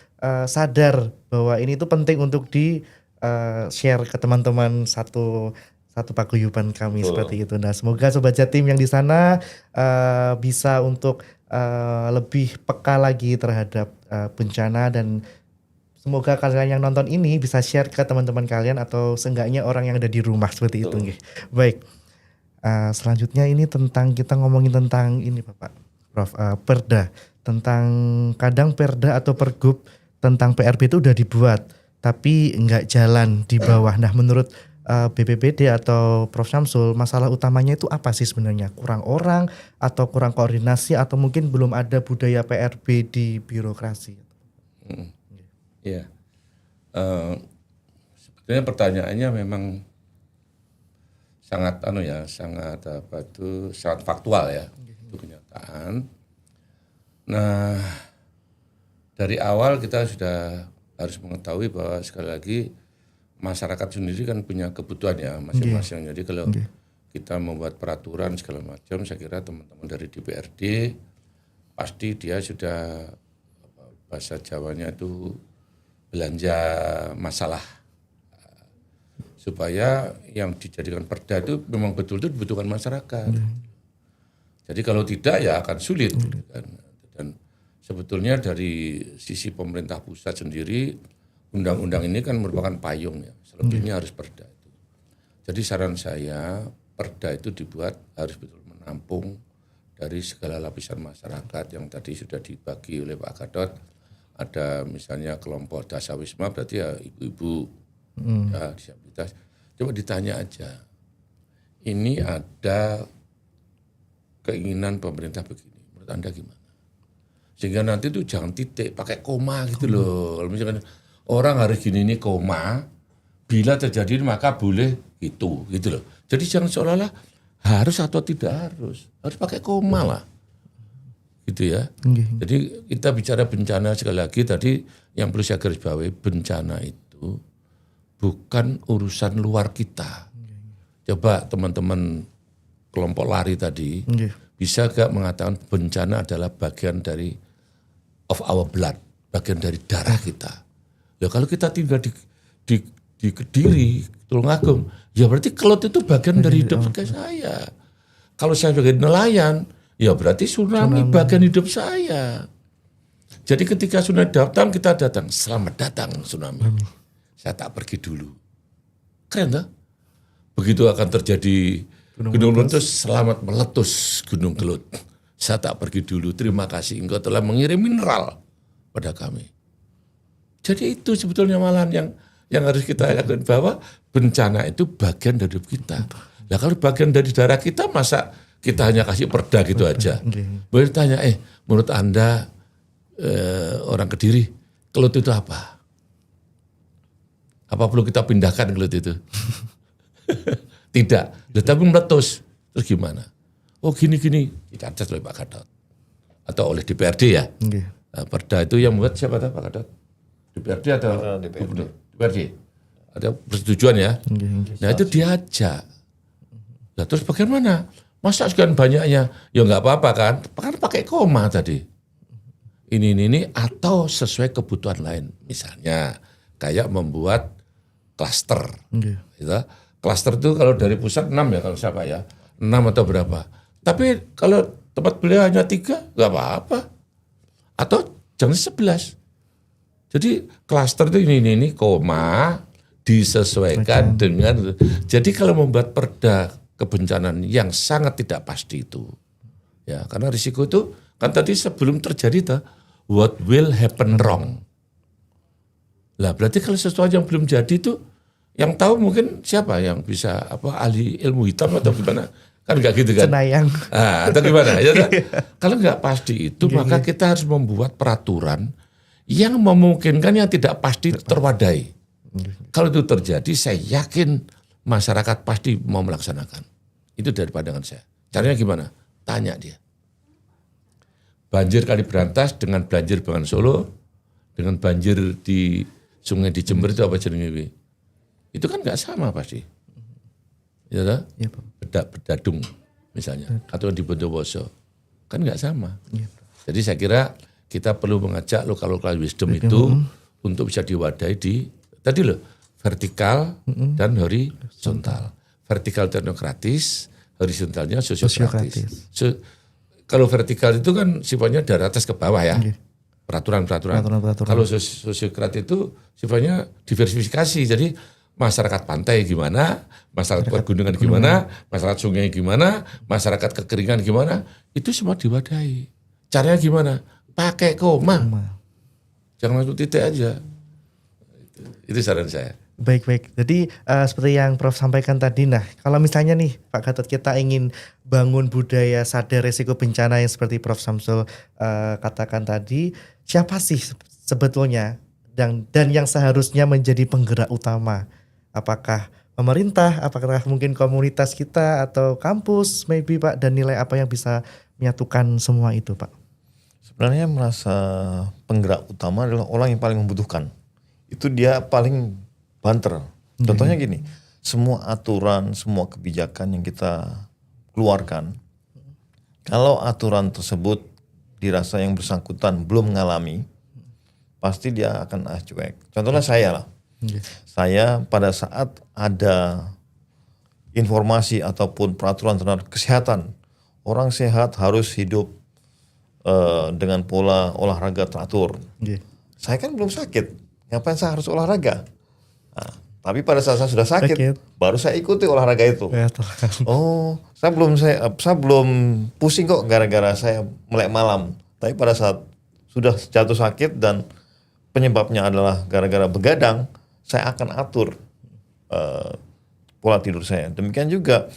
S1: sadar bahwa ini tuh penting untuk di share ke teman-teman satu paguyuban kami. Betul. Seperti itu. Nah, semoga Sobat Jatim yang di sana bisa untuk lebih peka lagi terhadap bencana, dan semoga kalian yang nonton ini bisa share ke teman-teman kalian atau seenggaknya orang yang ada di rumah seperti itu. Baik, selanjutnya ini kita ngomongin tentang ini Bapak Prof, Perda, tentang kadang Perda atau Pergub tentang PRB itu udah dibuat tapi nggak jalan di bawah. Nah, menurut BPBD atau Prof. Samsul, masalah utamanya itu apa sih sebenarnya? Kurang orang atau kurang koordinasi atau mungkin belum ada budaya PRB di birokrasi?
S2: Iya, sebetulnya pertanyaannya memang sangat sangat faktual ya, itu kenyataan. Nah, dari awal kita sudah harus mengetahui bahwa sekali lagi masyarakat sendiri kan punya kebutuhan ya masing-masing. Jadi kalau kita membuat peraturan segala macam, saya kira teman-teman dari DPRD pasti dia sudah bahasa Jawanya itu belanja masalah supaya yang dijadikan perda itu memang betul-betul dibutuhkan masyarakat. Jadi kalau tidak ya akan sulit. Dan sebetulnya dari sisi pemerintah pusat sendiri, undang-undang ini kan merupakan payung ya, selebihnya harus perda itu. Jadi saran saya, perda itu dibuat harus betul menampung dari segala lapisan masyarakat yang tadi sudah dibagi oleh Pak Gatot. Ada misalnya kelompok dasawisma, berarti ya ibu-ibu ya, disabilitas. Coba ditanya aja, ini ada keinginan pemerintah begini, menurut Anda gimana? Sehingga nanti tuh jangan titik, pakai koma gitu loh. Kalau misalkan orang harus gini ini koma, bila terjadi maka boleh gitu loh. Jadi jangan seolah-olah harus atau tidak harus pakai koma lah, gitu ya. Jadi kita bicara bencana sekali lagi tadi yang perlu saya garis bawahi, bencana itu bukan urusan luar kita. Coba teman-teman kelompok lari tadi bisa gak mengatakan bencana adalah bagian dari of our blood, bagian dari darah kita. Ya kalau kita tinggal di Kediri, Tulungagung, ya berarti kelot itu bagian dari hidup saya. Kalau saya sebagai nelayan, ya berarti tsunami bagian hidup saya. Jadi ketika tsunami datang, kita datang, selamat datang tsunami. Saya tak pergi dulu. Keren tak? Begitu akan terjadi gunung meletus, selamat meletus gunung Kelut. Saya tak pergi dulu, terima kasih engkau telah mengirim mineral pada kami. Jadi itu sebetulnya malahan yang harus kita lakukan, bahwa bencana itu bagian dari hidup kita. Nah kalau bagian dari darah kita, masa kita hanya kasih perda gitu aja. Boleh tanya, menurut Anda orang Kediri, Kelut itu apa? Apa perlu kita pindahkan Kelut itu? Tidak, tapi meletus. Terus gimana? Oh gini-gini, dicatat oleh Pak Gatot. Atau oleh DPRD ya. Nah, perda itu yang membuat siapa Pak Gatot? DPRD atau DPRD? Ada persetujuan ya. Nah itu diajak. Nah terus bagaimana? Masa sekian banyaknya? Ya nggak apa-apa kan pakai koma tadi. Ini atau sesuai kebutuhan lain. Misalnya kayak membuat klaster. Gitu. Klaster itu kalau dari pusat 6 ya kalau siapa ya. 6 atau berapa. Tapi kalau tempat beliau hanya 3, nggak apa-apa. Atau jangan 11. Jadi klaster itu ini koma disesuaikan dengan. Jadi kalau membuat perda kebencanaan yang sangat tidak pasti itu, ya karena risiko itu kan tadi sebelum terjadi tuh, what will happen wrong. Lah berarti kalau sesuatu yang belum jadi itu, yang tahu mungkin siapa yang bisa ahli ilmu hitam atau gimana? Kan enggak gitu kan?
S1: Cenayang.
S2: Atau gimana? Ya, kalau enggak pasti itu, maka kita harus membuat peraturan yang memungkinkan yang tidak pasti terwadai. Kalau itu terjadi, saya yakin masyarakat pasti mau melaksanakan. Itu dari pandangan saya. Caranya gimana? Tanya dia. Banjir Kali Berantas dengan banjir Bengawan Solo, dengan banjir di sungai di Jember itu apa jenenge? Itu kan nggak sama pasti. Ya toh?
S1: Iya, Pak.
S2: Bedadung misalnya, atau di Bondowoso. Kan nggak sama.
S1: Iya.
S2: Jadi saya kira kita perlu mengajak lokal wisdom itu untuk bisa diwadahi di, tadi loh, vertikal dan horizontal. Vertikal teknokratis, horizontalnya sosiokratis. Kalau vertikal itu kan sifatnya dari atas ke bawah ya. Peraturan-peraturan. Kalau sosiokratis itu sifatnya diversifikasi. Jadi masyarakat pantai gimana, masyarakat pegunungan gimana, masyarakat sungai gimana, masyarakat kekeringan gimana, itu semua diwadahi. Caranya gimana? Pakai koma. Jangan langsung titik aja. Itu saran saya.
S1: Baik. Jadi seperti yang Prof sampaikan tadi, nah kalau misalnya nih Pak Gatot kita ingin bangun budaya sadar resiko bencana yang seperti Prof Samsul katakan tadi, siapa sih sebetulnya dan yang seharusnya menjadi penggerak utama? Apakah pemerintah, apakah mungkin komunitas kita atau kampus maybe Pak, dan nilai apa yang bisa menyatukan semua itu Pak?
S3: Sebenarnya merasa penggerak utama adalah orang yang paling membutuhkan. Itu dia paling banter. Contohnya gini, semua aturan, semua kebijakan yang kita keluarkan, kalau aturan tersebut dirasa yang bersangkutan belum mengalami, pasti dia akan cuek. Contohnya saya lah. Saya pada saat ada informasi ataupun peraturan tentang kesehatan, orang sehat harus hidup dengan pola olahraga teratur. Saya kan belum sakit, ngapain saya harus olahraga? Nah, tapi pada saat saya sudah sakit, baru saya ikuti olahraga itu. Oh, saya belum pusing kok gara-gara saya melek malam. Tapi pada saat sudah jatuh sakit dan penyebabnya adalah gara-gara begadang, saya akan atur pola tidur saya. Demikian juga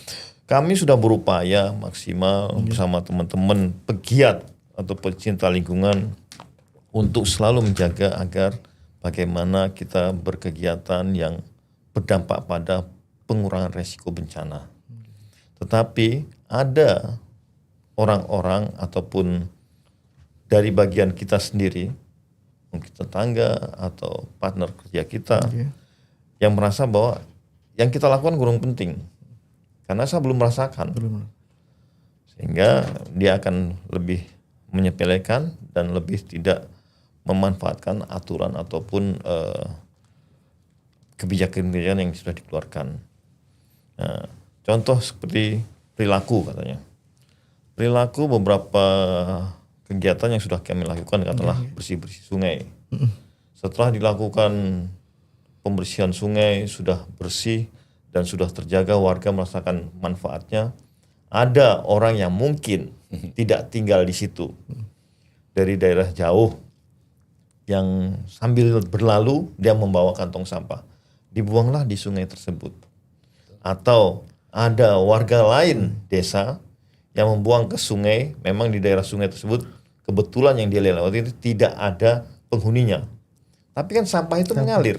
S3: kami sudah berupaya maksimal bersama teman-teman pegiat atau pecinta lingkungan untuk selalu menjaga agar bagaimana kita berkegiatan yang berdampak pada pengurangan resiko bencana. Tetapi ada orang-orang ataupun dari bagian kita sendiri, mungkin tetangga atau partner kerja kita, yang merasa bahwa yang kita lakukan kurang penting karena saya belum merasakan, sehingga dia akan lebih menyepelekan dan lebih tidak memanfaatkan aturan ataupun kebijakan-kebijakan yang sudah dikeluarkan. Nah, contoh seperti perilaku katanya. Perilaku beberapa kegiatan yang sudah kami lakukan katakanlah bersih-bersih sungai. Setelah dilakukan pembersihan sungai sudah bersih dan sudah terjaga, warga merasakan manfaatnya. Ada orang yang mungkin tidak tinggal di situ dari daerah jauh yang sambil berlalu dia membawa kantong sampah, dibuanglah di sungai tersebut. Atau ada warga lain desa yang membuang ke sungai, memang di daerah sungai tersebut kebetulan yang dia lewati itu tidak ada penghuninya. Tapi kan sampah itu mengalir,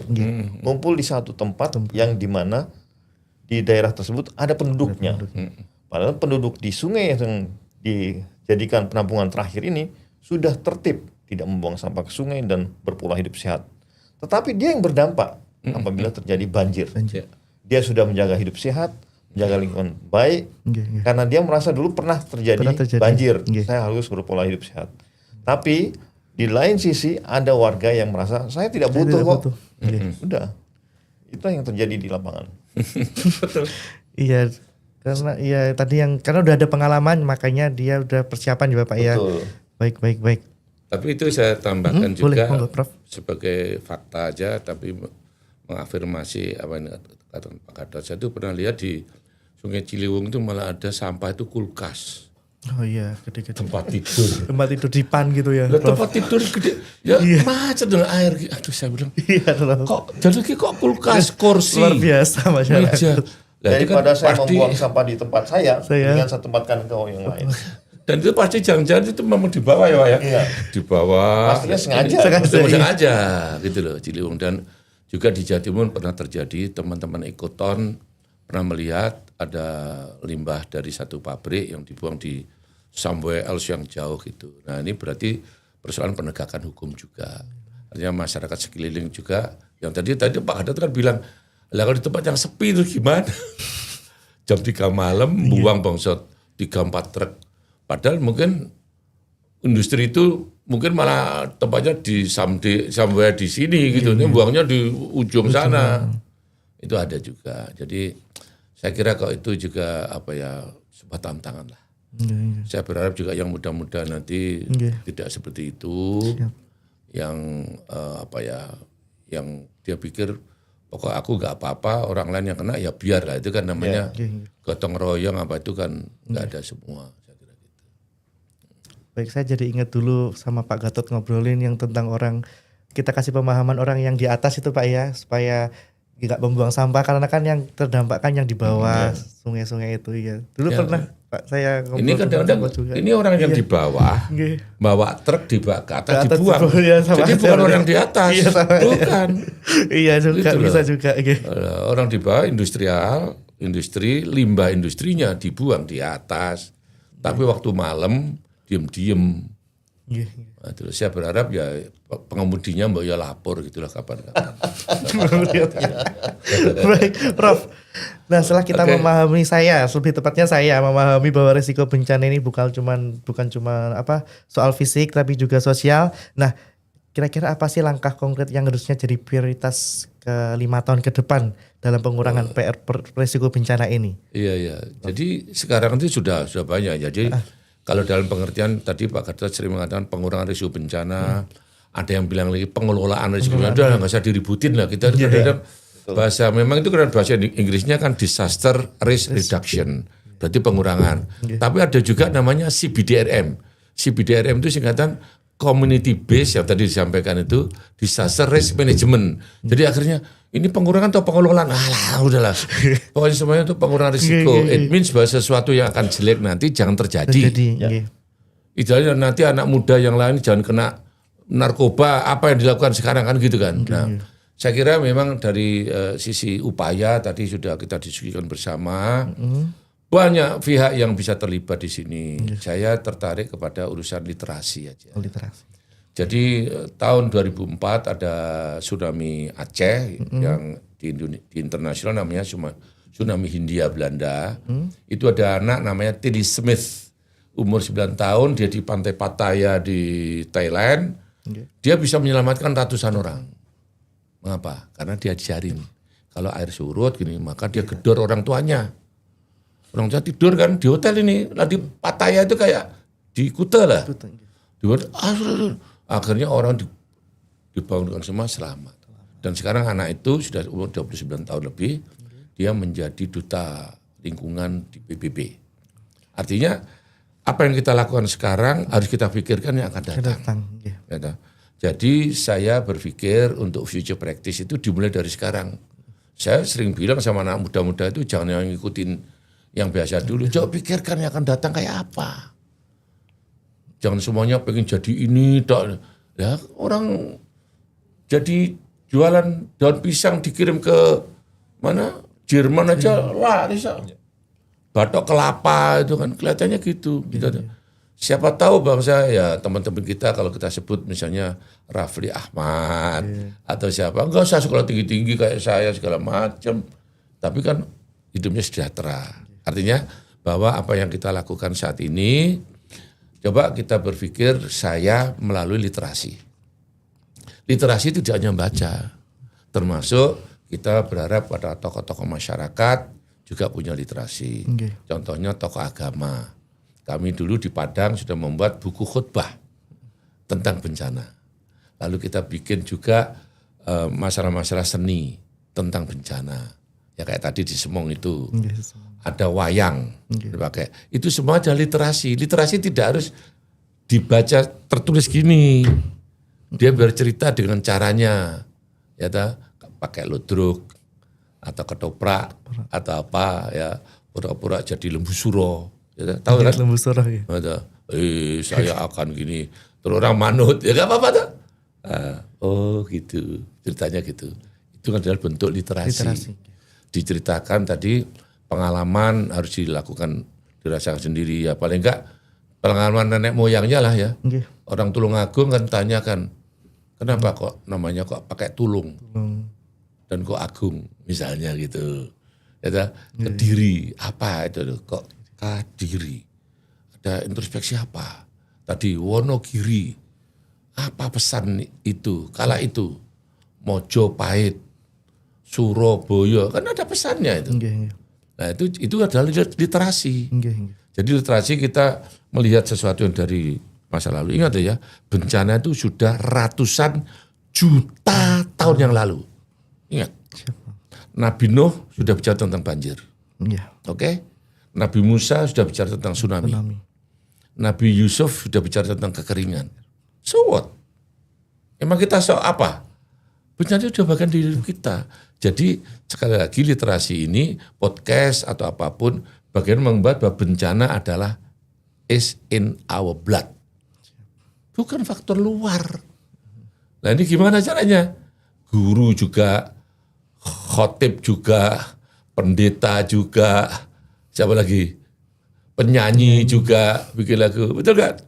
S3: ngumpul di satu tempat yang dimana di daerah tersebut ada penduduknya. Padahal penduduk di sungai yang dijadikan penampungan terakhir ini sudah tertib, tidak membuang sampah ke sungai dan berpola hidup sehat. Tetapi dia yang berdampak apabila terjadi banjir. Dia sudah menjaga hidup sehat, menjaga lingkungan baik, karena dia merasa dulu pernah terjadi banjir. Saya harus berpola hidup sehat. Tapi di lain sisi ada warga yang merasa saya tidak butuh kok. Udah, itu yang terjadi di lapangan.
S1: Iya, Karena ya tadi karena udah ada pengalaman makanya dia udah persiapan ya Bapak ya.
S3: Betul.
S1: Baik.
S2: Tapi itu saya tambahkan
S1: Boleh,
S2: juga
S1: monggo, Prof.
S2: sebagai fakta aja, tapi mengafirmasi apa yang kata Pak Gatot. Saya itu pernah lihat di Sungai Ciliwung itu malah ada sampah itu kulkas,
S1: Oh iya, gede-gede.
S2: tempat tidur.
S1: Tempat tidur di pan gitu ya.
S2: Lah,
S1: Prof.
S2: tempat tidur gede, ya macet dengan air. Aduh saya bilang,
S1: Iya, Prof.
S2: kok jadi kok kulkas, kursi,
S1: Luar biasa masyarakat.
S2: meja. Lah, itu kan
S3: Daripada saya
S2: pasti,
S3: membuang sampah di tempat saya,
S1: Saya-
S3: dengan saya tempatkan ke yang lain.
S2: dan itu pasti jangan-jangan itu memang di bawah ya Pak ya.
S3: Iya.
S2: Di bawah.
S3: Pastinya sengaja.
S2: Sengaja gitu loh Ciliwung. Dan juga di Jawa Timur pernah terjadi, teman-teman Ekoton pernah melihat ada limbah dari satu pabrik yang dibuang di somewhere else yang jauh gitu. Nah ini berarti persoalan penegakan hukum juga. Artinya masyarakat sekeliling juga, yang tadi Pak Gatot kan bilang, lah kalau di tempat yang sepi itu gimana? Jam 3 malam buang bangsat 3-4 truk. Padahal mungkin industri itu mungkin malah tempatnya di somewhere di sini gitu. Ini buangnya di ujung sana. Itu ada juga. Jadi saya kira kalau itu juga sebuah tantangan lah. Saya berharap juga yang muda-muda nanti tidak seperti itu. Yang yang dia pikir pokok aku nggak apa-apa, orang lain yang kena ya biar lah. Itu kan namanya gotong royong itu kan nggak ada semua.
S1: Baik, saya jadi ingat dulu sama Pak Gatot ngobrolin yang tentang orang, kita kasih pemahaman orang yang di atas itu Pak ya, supaya nggak membuang sampah, karena kan yang terdampak kan yang di bawah sungai-sungai itu ya. Dulu pernah Pak saya ngobrol
S2: Ini kadang-kadang
S1: juga.
S2: ini orang yang di bawah bawa truk dibawa ke atas dibuang.
S1: ya, sama
S2: Jadi
S1: aja,
S2: bukan
S1: Bro.
S2: orang di atas,
S1: Iya, sama aja.
S2: bukan.
S1: Iya juga,
S2: Gitu loh.
S1: bisa juga.
S2: Orang di bawah industri limbah industrinya dibuang di atas. Tapi waktu malam diem-diem. Nah, terus saya berharap ya pengemudinya mbak ya lapor gitulah kapan-kapan.
S1: Baik, Prof. Nah, setelah kita memahami lebih tepatnya saya memahami bahwa risiko bencana ini bukan cuma soal fisik tapi juga sosial. Nah, kira-kira apa sih langkah konkret yang harusnya jadi prioritas ke 5 tahun ke depan dalam pengurangan risiko bencana ini?
S2: Iya. Jadi sekarang itu sudah banyak. Jadi kalau dalam pengertian tadi Pak Gatot sering mengatakan pengurangan risiko bencana, ada yang bilang lagi pengelolaan risiko bencana, udah nggak usah diributin lah kita. Kadang-kadang bahasa memang itu kan bahasa Inggrisnya kan disaster risk reduction, berarti pengurangan. Tapi ada juga namanya CBDRM. CBDRM itu singkatan community based yang tadi disampaikan itu disaster risk management. Jadi akhirnya ini pengurangan atau pengelolaan? Alah, udahlah. Pokoknya semuanya itu pengurangan risiko. It means bahwa sesuatu yang akan jelek nanti jangan terjadi. Idealnya nanti anak muda yang lain jangan kena narkoba, apa yang dilakukan sekarang kan gitu kan. Nah, saya kira memang dari sisi upaya tadi sudah kita diskusikan bersama. Banyak pihak yang bisa terlibat di sini. Saya tertarik kepada urusan literasi aja.
S1: Literasi.
S2: Jadi tahun 2004 ada tsunami Aceh yang di internasional namanya tsunami Hindia Belanda. Itu ada anak namanya Teddy Smith, umur 9 tahun, dia di pantai Pattaya di Thailand. Dia bisa menyelamatkan ratusan orang. Mengapa? Karena dia diajarin kalau air surut gini, maka dia gedor orang tuanya. Orang tua tidur kan di hotel ini, lah di Pattaya itu kayak di Kuta lah. Akhirnya orang dibangunkan semua selamat. Dan sekarang anak itu sudah umur 29 tahun lebih, dia menjadi duta lingkungan di PBB. Artinya apa yang kita lakukan sekarang harus kita pikirkan yang akan datang. Jadi saya berpikir untuk future practice itu dimulai dari sekarang. Saya sering bilang sama anak muda-muda itu jangan yang ngikutin yang biasa dulu, coba pikirkan yang akan datang kayak apa. Jangan semuanya pengen jadi ini, ya orang jadi jualan daun pisang dikirim ke mana Jerman aja laris. Batok kelapa itu kan kelihatannya gitu. Siapa tahu bangsa ya teman-teman kita kalau kita sebut misalnya Rafli Ahmad atau siapa, enggak usah sekolah tinggi-tinggi kayak saya segala macam, tapi kan hidupnya sejahtera. Artinya bahwa apa yang kita lakukan saat ini, coba kita berpikir saya melalui literasi. Literasi itu tidak hanya baca, termasuk kita berharap pada tokoh-tokoh masyarakat juga punya literasi.
S1: Okay.
S2: Contohnya tokoh agama. Kami dulu di Padang sudah membuat buku khutbah tentang bencana. Lalu kita bikin juga masalah-masalah seni tentang bencana. Ya kayak tadi di Semong itu. Ada wayang dipakai. Itu semua ada literasi. Literasi tidak harus dibaca tertulis gini. Dia bercerita dengan caranya. Ya pakai ludruk atau ketoprak atau apa ya. Pura-pura jadi lembu suro. Ya, tahu kan?
S1: Lembu suro ya.
S2: Saya akan gini. Terus orang manut, ya gak apa-apa tuh. Oh gitu, ceritanya gitu. Itu adalah bentuk literasi. Diceritakan tadi pengalaman harus dilakukan, dirasakan sendiri ya. Paling enggak pengalaman nenek moyangnya lah ya.
S1: Okay.
S2: Orang Tulungagung kan tanyakan, kenapa kok namanya kok pakai tulung? Dan kok agung misalnya gitu. Ya, Kediri, apa itu kok Kadiri? Ada introspeksi apa? Tadi Wonogiri, apa pesan itu? Kala itu Mojopahit, Surabaya, kan ada pesannya itu. Nah itu adalah literasi. Jadi literasi kita melihat sesuatu yang dari masa lalu. Ingat ya, bencana itu sudah ratusan juta tahun yang lalu. Ingat, Nabi Nuh sudah bicara tentang banjir. Oke? Nabi Musa sudah bicara tentang tsunami. Nabi Yusuf sudah bicara tentang kekeringan. So what? Emang kita apa? Bencana itu sudah bagian dari kita. Jadi sekali lagi literasi ini, podcast atau apapun, bagian membuat bahwa bencana adalah is in our blood. Bukan faktor luar. Nah ini gimana caranya? Guru juga, khotib juga, pendeta juga, siapa lagi? Penyanyi juga bikin lagu, betul kan?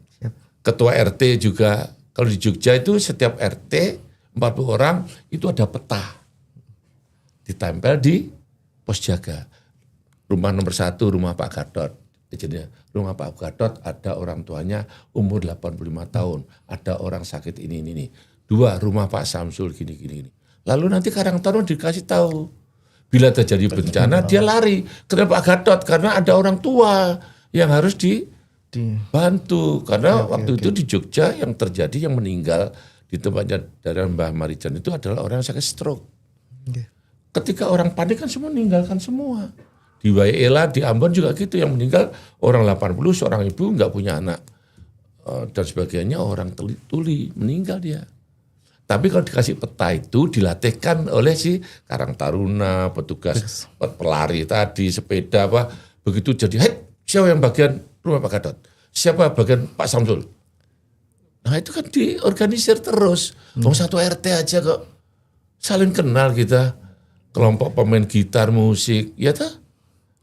S2: Ketua RT juga. Kalau di Jogja itu setiap RT 40 orang itu ada peta. Ditempel di pos jaga. Rumah nomor 1, rumah Pak Gatot. Jadi rumah Pak Gatot ada orang tuanya umur 85 tahun. Ada orang sakit ini. 2, rumah Pak Samsul gini. Lalu nanti Karang Taruna dikasih tahu. Bila terjadi bencana dia lari ke Pak Gatot karena ada orang tua yang harus dibantu. Karena waktu itu di Jogja yang terjadi yang meninggal di tempatnya dari Mbah Marijan itu adalah orang yang sakit stroke. Ketika orang panik kan semua meninggalkan semua. Di Waela, di Ambon juga gitu, yang meninggal orang 80, seorang ibu nggak punya anak. Dan sebagainya orang tuli, meninggal dia. Tapi kalau dikasih peta itu dilatihkan oleh si Karang Taruna, petugas pelari tadi, sepeda apa, begitu jadi, siapa yang bagian rumah Pak Gatot? Siapa bagian Pak Samsul? Nah itu kan diorganisir terus. Satu RT aja kok saling kenal kita. Kelompok pemain gitar, musik, ya tak?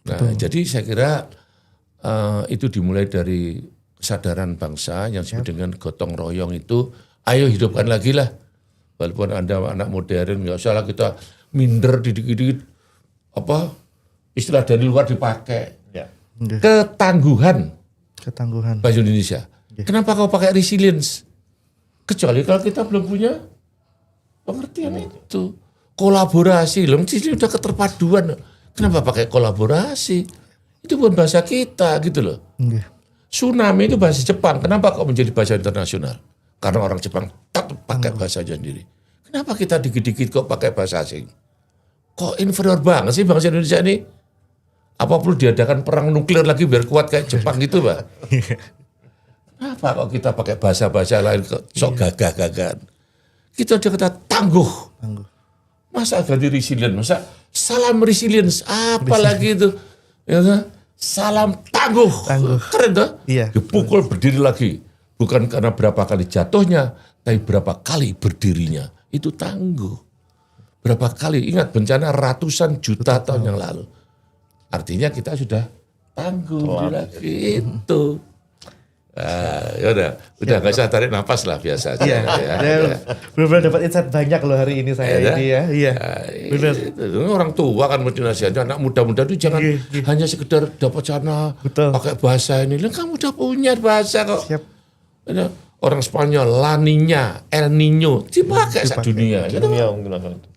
S2: Nah jadi saya kira itu dimulai dari kesadaran bangsa yang disebut dengan gotong royong itu. Ayo hidupkan lagi lah. Walaupun Anda anak modern, nggak usah lah kita minder dikit-dikit. Apa istilah dari luar dipakai. Ketangguhan. Bahasa Indonesia. Kenapa kau pakai resilience? Kecuali kalau kita belum punya pengertian itu. Kolaborasi, loh, ini udah keterpaduan. Kenapa pakai kolaborasi? Itu bukan bahasa kita gitu loh. Tsunami itu bahasa Jepang. Kenapa kok menjadi bahasa internasional? Karena orang Jepang tak pakai bahasa sendiri. Kenapa kita dikit-dikit kok pakai bahasa asing? Kok inferior banget sih bangsa Indonesia ini? Apa perlu diadakan perang nuklir lagi biar kuat kayak Jepang gitu, Pak? Kenapa kok kita pakai bahasa-bahasa lain kok sok gagah-gagahan? Kita udah kata tangguh. Masa ganti resilient? Masa salam resilience? Apalagi itu? Ya, salam tangguh. Keren tuh?
S1: Iya.
S2: Dipukul berdiri lagi. Bukan karena berapa kali jatuhnya, tapi berapa kali berdirinya. Itu tangguh. Berapa kali? Ingat bencana ratusan juta tahun yang lalu. Artinya kita sudah tangguh lagi itu. Ya udah nggak usah tarik nafas lah biasa.
S1: Benar-benar dapat insight banyak loh hari ini saya ini ya. Iya. Benar.
S2: Orang tua kan mesti nasihatnya anak muda-muda itu jangan hanya sekedar dapat sana pakai bahasa ini. Kamu udah punya bahasa kok.
S1: Siap.
S2: Orang Spanyol La Niña, El Niño dipakai sak dunia.
S3: Dunia menggunakan itu.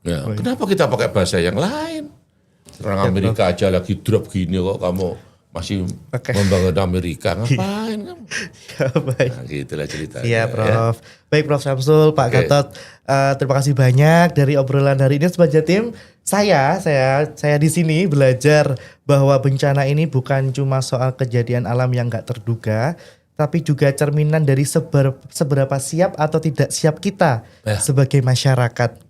S2: Ya, kenapa kita pakai bahasa yang lain? Orang Amerika aja lagi drop gini kok kamu masih membangun Amerika, ngapain kamu?
S1: Ya, baik.
S2: Nah, gitulah ceritanya.
S1: Iya, Prof.
S2: Ya.
S1: Baik, Prof Syamsul, Pak Gatot. Terima kasih banyak dari obrolan hari ini, Sobat Jatim. Saya di sini belajar bahwa bencana ini bukan cuma soal kejadian alam yang nggak terduga, tapi juga cerminan dari seberapa siap atau tidak siap kita sebagai masyarakat.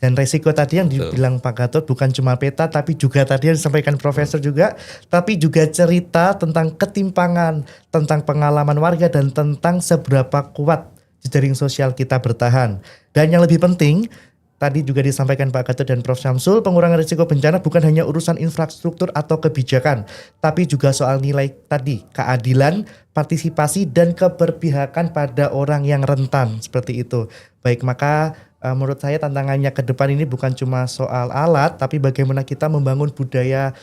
S1: Dan resiko tadi yang dibilang Pak Gatot bukan cuma peta, tapi juga tadi yang disampaikan Profesor juga, tapi juga cerita tentang ketimpangan, tentang pengalaman warga, dan tentang seberapa kuat jejaring sosial kita bertahan. Dan yang lebih penting, tadi juga disampaikan Pak Gatot dan Prof Syamsul, pengurangan risiko bencana bukan hanya urusan infrastruktur atau kebijakan, tapi juga soal nilai tadi, keadilan, partisipasi, dan keberpihakan pada orang yang rentan, seperti itu. Baik, maka menurut saya tantangannya ke depan ini bukan cuma soal alat, tapi bagaimana kita membangun budaya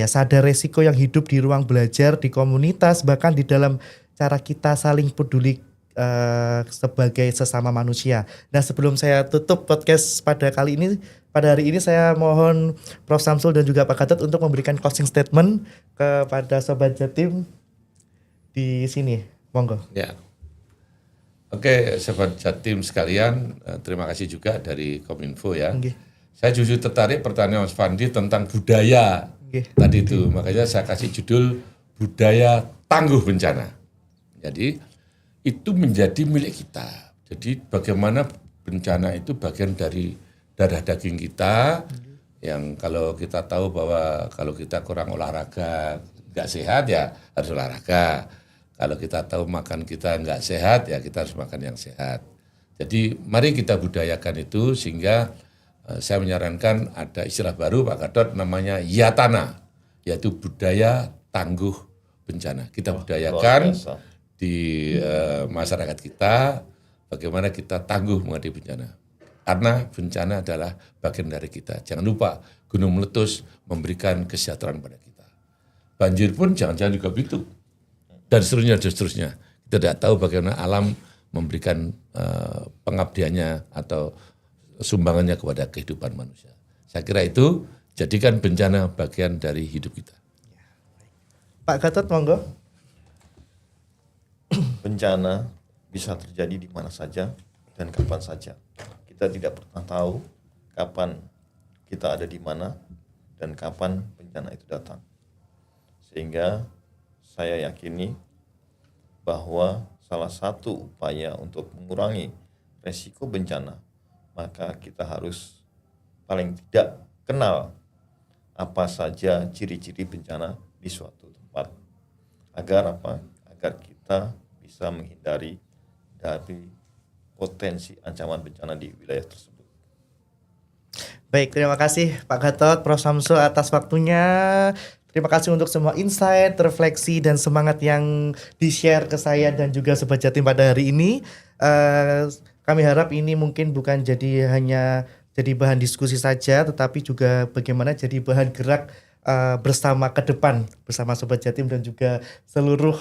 S1: sadar resiko yang hidup di ruang belajar, di komunitas, bahkan di dalam cara kita saling peduli sebagai sesama manusia. Nah, sebelum saya tutup podcast pada hari ini saya mohon Prof Syamsul dan juga Pak Gatot untuk memberikan closing statement kepada Sobat Jatim di sini. Monggo.
S2: Ya. Oke, Sobat Jatim sekalian, terima kasih juga dari Kominfo ya.
S1: Okay.
S2: Saya justru tertarik pertanyaan Mas Fandi tentang budaya tadi itu. Makanya saya kasih judul budaya tangguh bencana. Jadi itu menjadi milik kita. Jadi bagaimana bencana itu bagian dari darah daging kita, yang kalau kita tahu bahwa kalau kita kurang olahraga nggak sehat ya harus olahraga. Kalau kita tahu makan kita nggak sehat, ya kita harus makan yang sehat. Jadi mari kita budayakan itu, sehingga saya menyarankan ada istilah baru Pak Gatot namanya Yatana, yaitu budaya tangguh bencana. Kita budayakan di masyarakat kita, bagaimana kita tangguh menghadapi bencana. Karena bencana adalah bagian dari kita. Jangan lupa gunung meletus memberikan kesejahteraan pada kita. Banjir pun jangan-jangan juga begitu. Dan seterusnya. Kita tidak tahu bagaimana alam memberikan pengabdiannya atau sumbangannya kepada kehidupan manusia. Saya kira itu, jadikan bencana bagian dari hidup kita.
S1: Pak Gatot, monggo.
S3: Bencana bisa terjadi di mana saja dan kapan saja. Kita tidak pernah tahu kapan kita ada di mana dan kapan bencana itu datang. Sehingga saya yakini bahwa salah satu upaya untuk mengurangi resiko bencana, maka kita harus paling tidak kenal apa saja ciri-ciri bencana di suatu tempat. Agar apa? Agar kita bisa menghindari dari potensi ancaman bencana di wilayah tersebut.
S1: Baik, terima kasih Pak Gatot, Prof Syamsul atas waktunya. Terima kasih untuk semua insight, refleksi, dan semangat yang di-share ke saya dan juga Sobat Jatim pada hari ini. Kami harap ini mungkin bukan hanya jadi bahan diskusi saja, tetapi juga bagaimana jadi bahan gerak bersama ke depan, bersama Sobat Jatim dan juga seluruh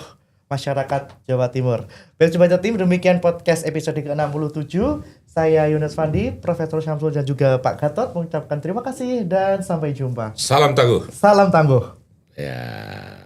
S1: masyarakat Jawa Timur. Baik Sobat Jatim, demikian podcast episode ke-67. Saya Yunus Fandi, Profesor Syamsul dan juga Pak Gatot mengucapkan terima kasih dan sampai jumpa.
S2: Salam tangguh.
S1: Salam tangguh.
S2: Ya.